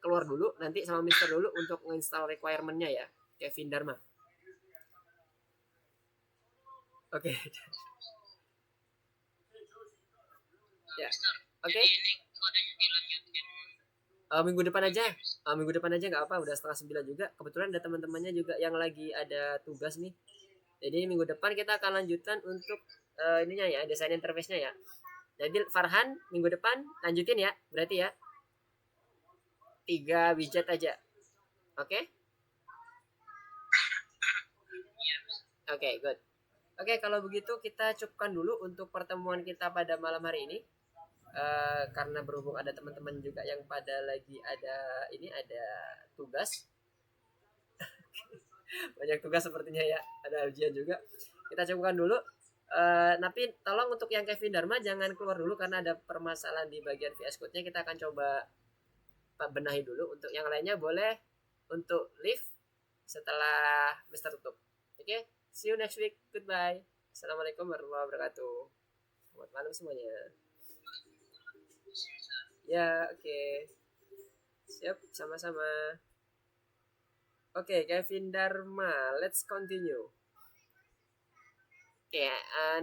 keluar dulu, nanti sama Mister dulu untuk menginstal requirement-nya ya, Kevin Dharma. Oke. Ya. Oke. Minggu depan aja nggak apa, udah 8:30 juga. Kebetulan ada teman-temannya juga yang lagi ada tugas nih. Jadi minggu depan kita akan lanjutkan untuk ininya ya, desain interface-nya ya. Jadi Farhan minggu depan lanjutin ya, berarti ya 3 widget aja. Oke? Oke, good. Oke, kalau begitu kita cukupkan dulu untuk pertemuan kita pada malam hari ini. Karena berhubung ada teman-teman juga yang pada lagi ada tugas. Banyak tugas sepertinya ya, ada ujian juga. Kita cukupkan dulu. Tapi tolong untuk yang Kevin Dharma jangan keluar dulu karena ada permasalahan di bagian VS Code-nya. Kita akan coba benahi dulu. Untuk yang lainnya boleh untuk leave setelah Mister tutup. Oke, see you next week. Goodbye. Assalamualaikum warahmatullahi wabarakatuh. Selamat malam semuanya. Ya, oke. Siap, sama-sama. Oke, Kevin Dharma, let's continue. Okay,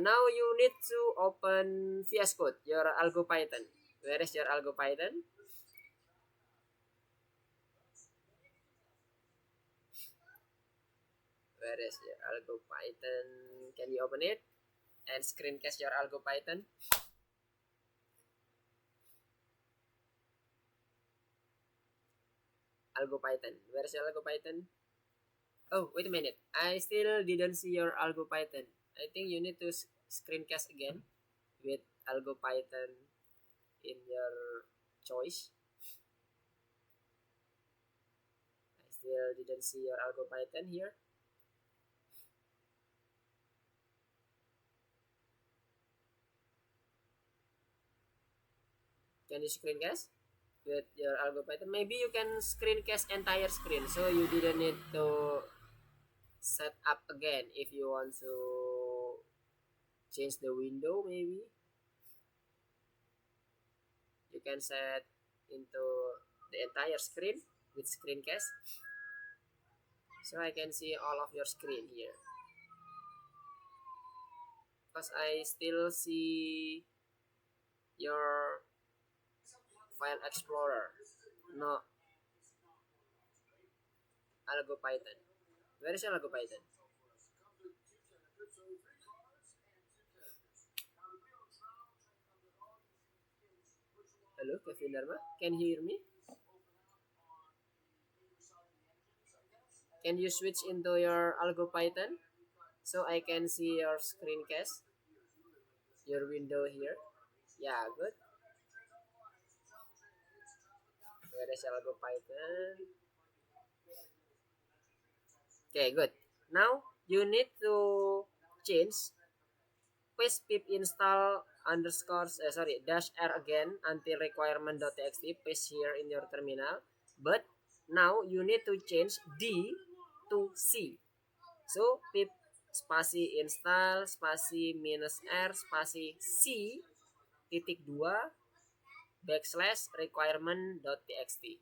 now you need to open VS Code, your Algo Python. Where is your Algo Python? Where is your Algo Python? Can you open it and screencast your Algo Python? Algo Python. Where is your Algo Python? Oh, wait a minute. I still didn't see your Algo Python. I think you need to screencast again with Algo Python in your choice. I still didn't see your Algo Python here. Can you screencast with your Algo Python? Maybe you can screencast entire screen, so you didn't need to set up again if you want to change the window. Maybe you can set into the entire screen with screencast, so I can see all of your screen here, because I still see your file explorer. No, AlgoPython. Where is your AlgoPython? Hello, Kevin Dharma. Can you hear me? Can you switch into your AlgoPython so I can see your screencast, your window here? Yeah, good. Where is your AlgoPython? Okay, good. Now you need to change paste pip install underscore dash r again until requirement.txt paste here in your terminal. But now you need to change d to c. So pip spasi install spasi minus r spasi c titik 2 backslash requirement.txt.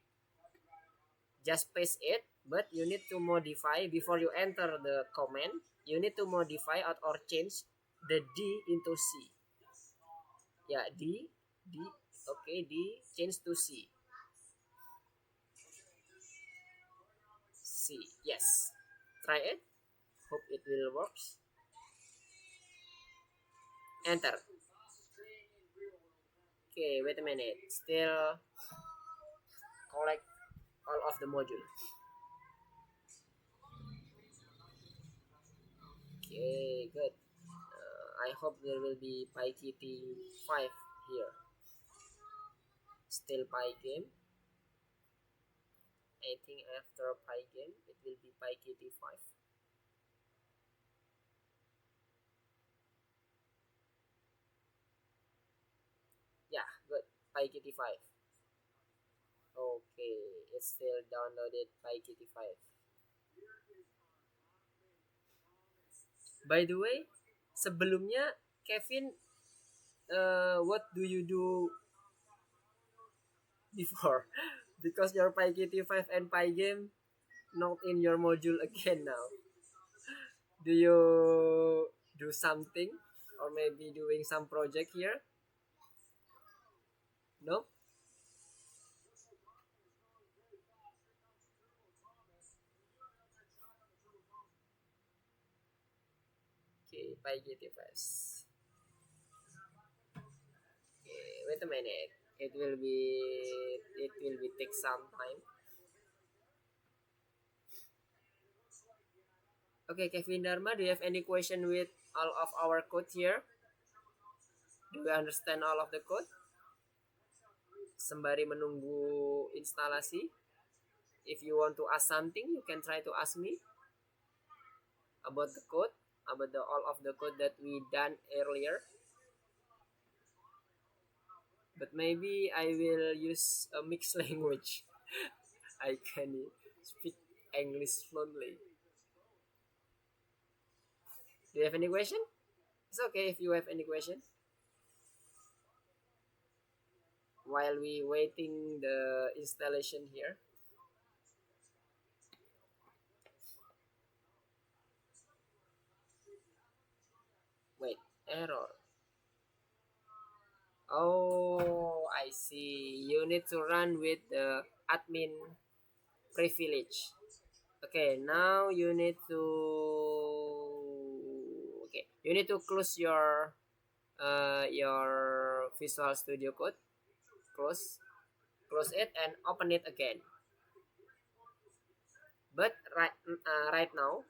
Just paste it, but you need to modify before you enter the command. You need to modify or change the d into c. Yeah, D, okay, D change to C, yes. Try it. Hope it will works. Enter. Okay, wait a minute. Still collect all of the module. Okay, good. I hope there will be PyKitty 5 here. Still Pygame. I think after Pygame it will be PyKitty 5. Yeah, good. PyKitty 5. Okay, it's still downloaded PyKitty 5. By the way, sebelumnya Kevin, what do you do before? Because your PyKitty 5 and Pygame not in your module again now. Do you do something or maybe doing some project here? No? Okay, PyKitty 5. Okay, wait a minute. It will be take some time. Okay, Kevin Dharma, do you have any question with all of our code here? Do you understand all of the code? Sembari menunggu instalasi, if you want to ask something, you can try to ask me about the code, about the all of the code that we done earlier. But maybe I will use a mixed language. I can speak English fluently. Do you have any question? It's okay if you have any question. While we waiting the installation here. Wait, error. Oh, I see. You need to run with the admin privilege. Okay, now you need to close your Visual Studio Code. Close it and open it again. But right now,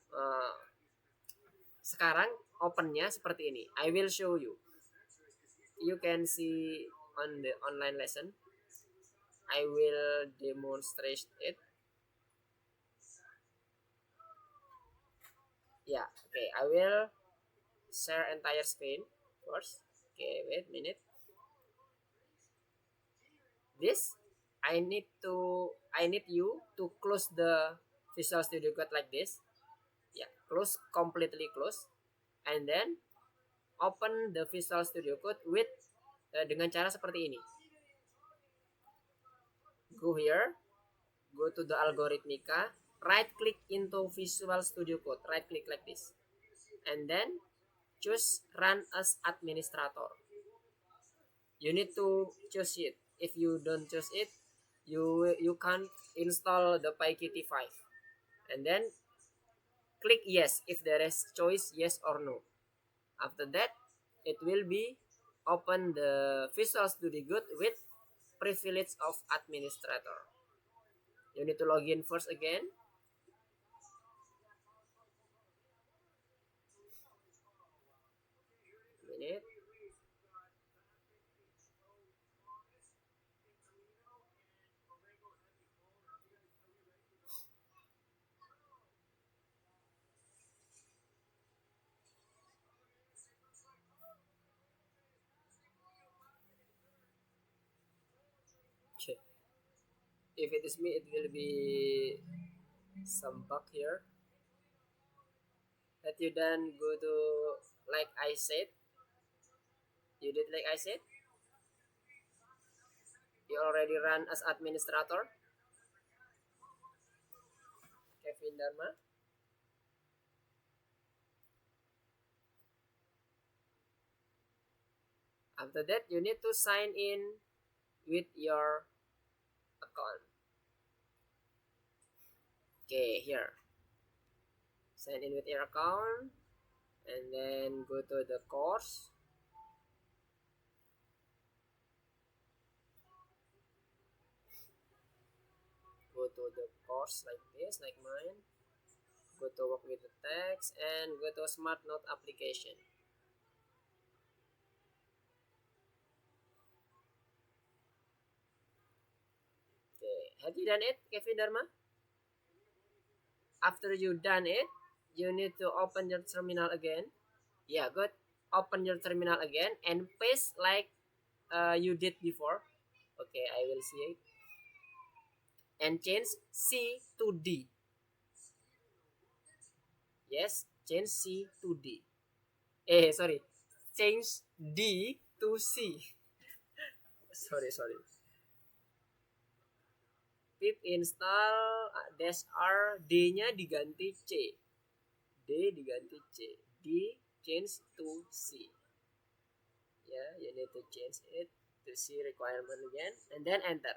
sekarang opennya seperti ini. I will show you. You can see on the online lesson. I will demonstrate it. Yeah, okay. I will share entire screen first. Okay, wait a minute. This I need you to close the Visual Studio Code like this. Yeah, completely close, and then open the Visual Studio Code with dengan cara seperti ini. Go here, go to the Algorithmica, right click into Visual Studio Code, right click like this, and then choose Run as Administrator. You need to choose it. If you don't choose it, you can't install the PyKitty 5. And then click yes if there is choice yes or no. After that, it will be open the Visual Studio Code with privilege of administrator. You need to log in first again. Minute. Okay. If it is me, it will be some bug here. That you then go to like I said. You did like I said. You already run as administrator. Kevin Dharma. After that, you need to sign in with your account. Okay, here. Sign in with your account and then go to the course. Go to the course like this, like mine. Go to work with the text and go to Smart Note application. Okay, have you done it, Kevin Dharma? After you done it, you need to open your terminal again. Yeah, good. Open your terminal again and paste like you did before. Okay, I will see it. And change C to D. Yes, change C to D. Sorry. Change D to C. Sorry. Pip install dash R, D-nya diganti C. D diganti C. D change to C. Yeah, you need to change it to C requirement again and then enter.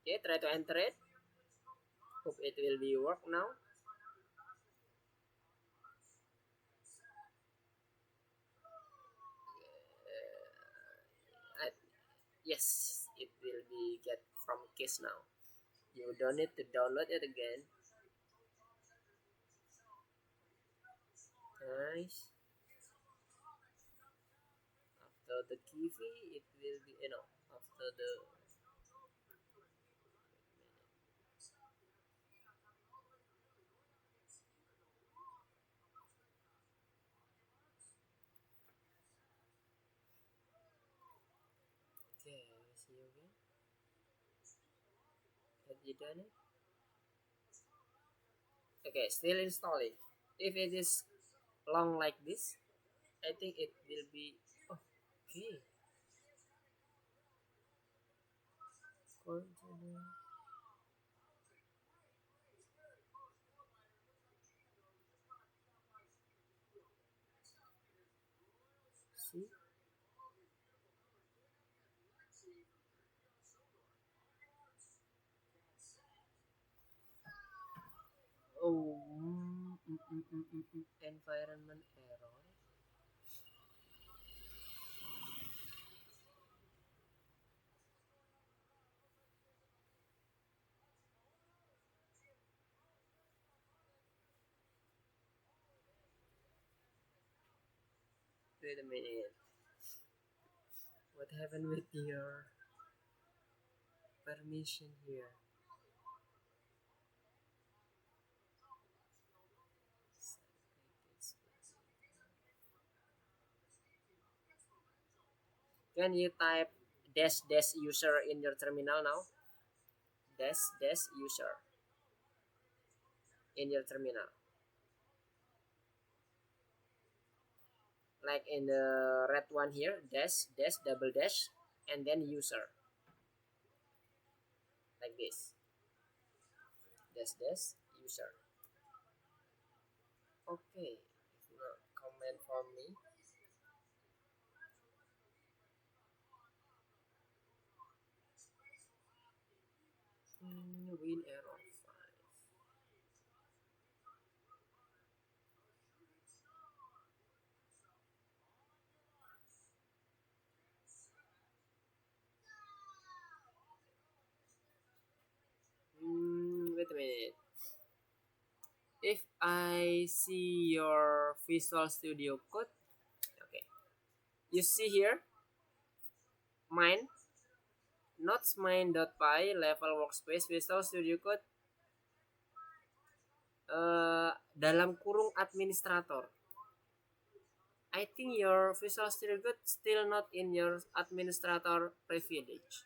Okay, try to enter it. Hope it will be work now. Yes, it will be get from case now. You don't need to download it again. Nice. After the Kiwi, it will be after the okay. I will see you again. Have you done it? Okay, still installing. If it is long like this, I think it will be okay. Continue. See? Oh, environment error. Wait a minute. What happened with your permission here? Can you type dash dash user in your terminal now? Dash dash user. in your terminal, like in the red one here, dash dash double dash, and then user, like this, dash dash user. Okay, it's not comment for me. Win error 5. Wait a minute. If I see your Visual Studio Code, okay, you see here, mine, notes mine.py level workspace Visual Studio Code dalam kurung administrator. I think your Visual Studio Code still not in your administrator privilege.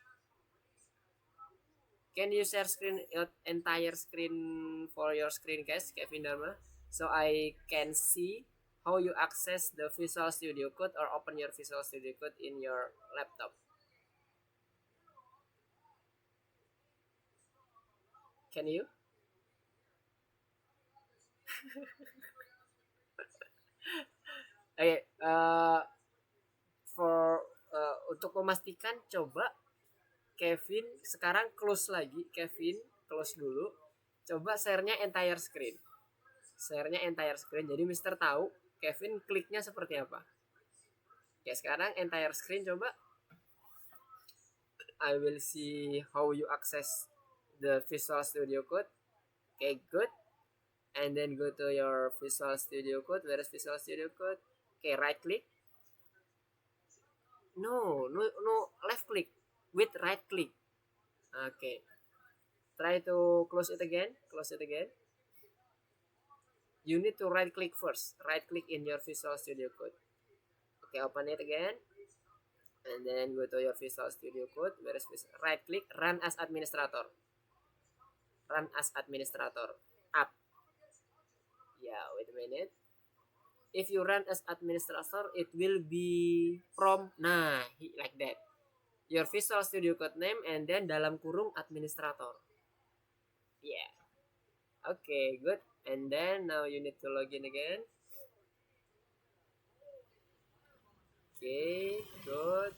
Can you share screen your entire screen for your screencast, Kevin Dharma, so I can see how you access the Visual Studio Code or open your Visual Studio Code in your laptop? Can you? Okay, for untuk memastikan, coba Kevin sekarang close lagi. Kevin close dulu. Coba share-nya entire screen. Share-nya entire screen. Jadi Mister tahu Kevin kliknya seperti apa. Oke, sekarang entire screen coba. I will see how you access the Visual Studio Code. Okay, good. And then go to your Visual Studio Code. Where is Visual Studio Code? Okay, right click. No, no, no, left click with right click. Okay, try to close it again. Close it again. You need to right click first. Right click in your Visual Studio Code. Okay, open it again. And then go to your Visual Studio Code. Where is this? Right click, run as administrator. Run as administrator. Up. Yeah, wait a minute. If you run as administrator, it will be from, nah, like that. Your Visual Studio Code name and then dalam kurung administrator. Yeah. Okay, good. And then now you need to log in again. Okay, good.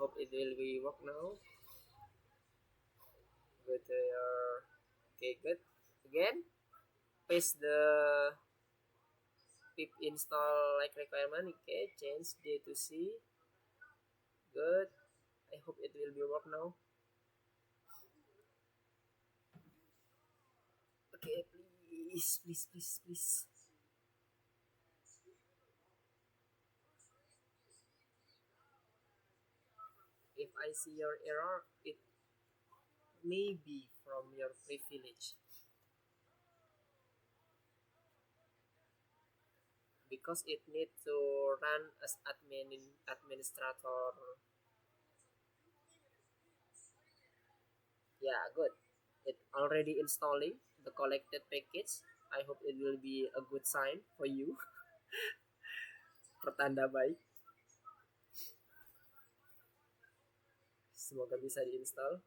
Hope it will be work now. Go to your, okay, good. Again, paste the pip install like requirement. Okay, change D to C. Good. I hope it will be work now. Okay, please, please, please, please. If I see your error, it may be from your privilege, because it need to run as administrator. Yeah, good. It already installing the collected package. I hope it will be a good sign for you. Pertanda baik. Semoga bisa diinstal.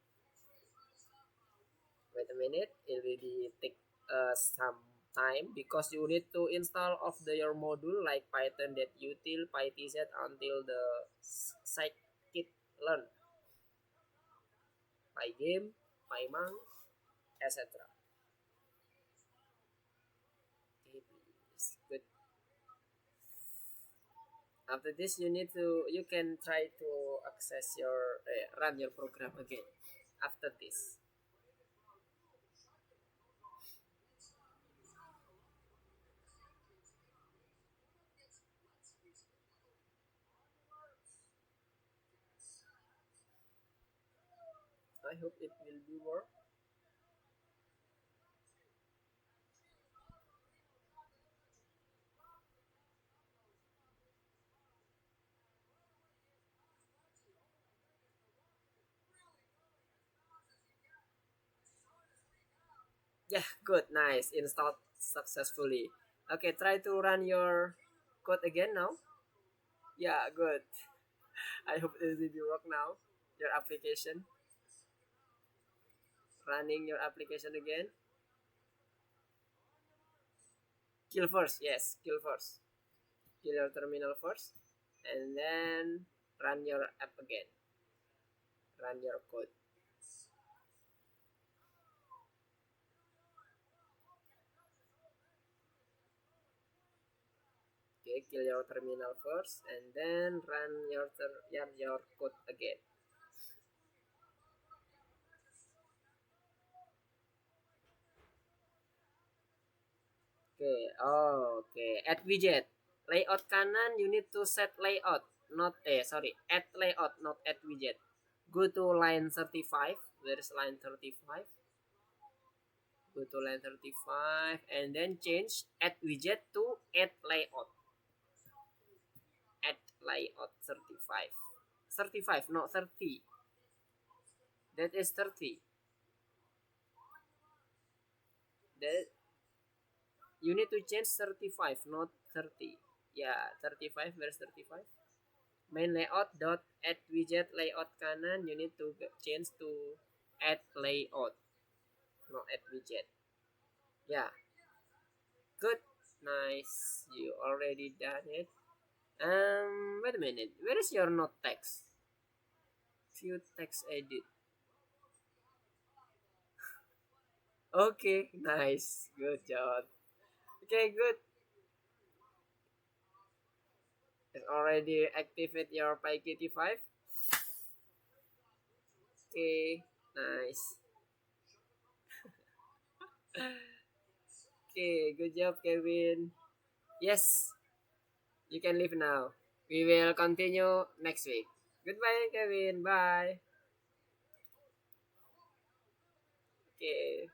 Wait a minute, it will be take some time because you need to install of your module like python.util, pytz until the scikit learn, pygame, pymang, etc. Okay, please. Good. After this, you can try to access your run your program again. After this, I hope it will be work. Yeah, good, nice. Installed successfully. Okay, try to run your code again now. Yeah, good. I hope it will work now. Your application. Running your application again. Kill first. Yes, kill first. Kill your terminal first. And then run your app again. Run your code. Okay, kill your terminal first and then run your code again. Okay, okay. Add widget. Layout kanan, you need to set layout. Add layout, not add widget. Go to line 35. Where is line 35? Go to line 35 and then change add widget to add layout. Add layout 35. 35, not 30. That is 30. That you need to change 35, not 30. Yeah, 35. Where's 35? Main layout dot add widget layout kanan. You need to change to add layout, not add widget. Yeah, good, nice. You already done it. Wait a minute. Where is your note text? View text edit. Okay, nice. Good job. Okay, good. It's already activate your PyKT5. Okay, nice. Okay, good job, Kevin. Yes, you can leave now. We will continue next week. Goodbye, Kevin. Bye. Okay.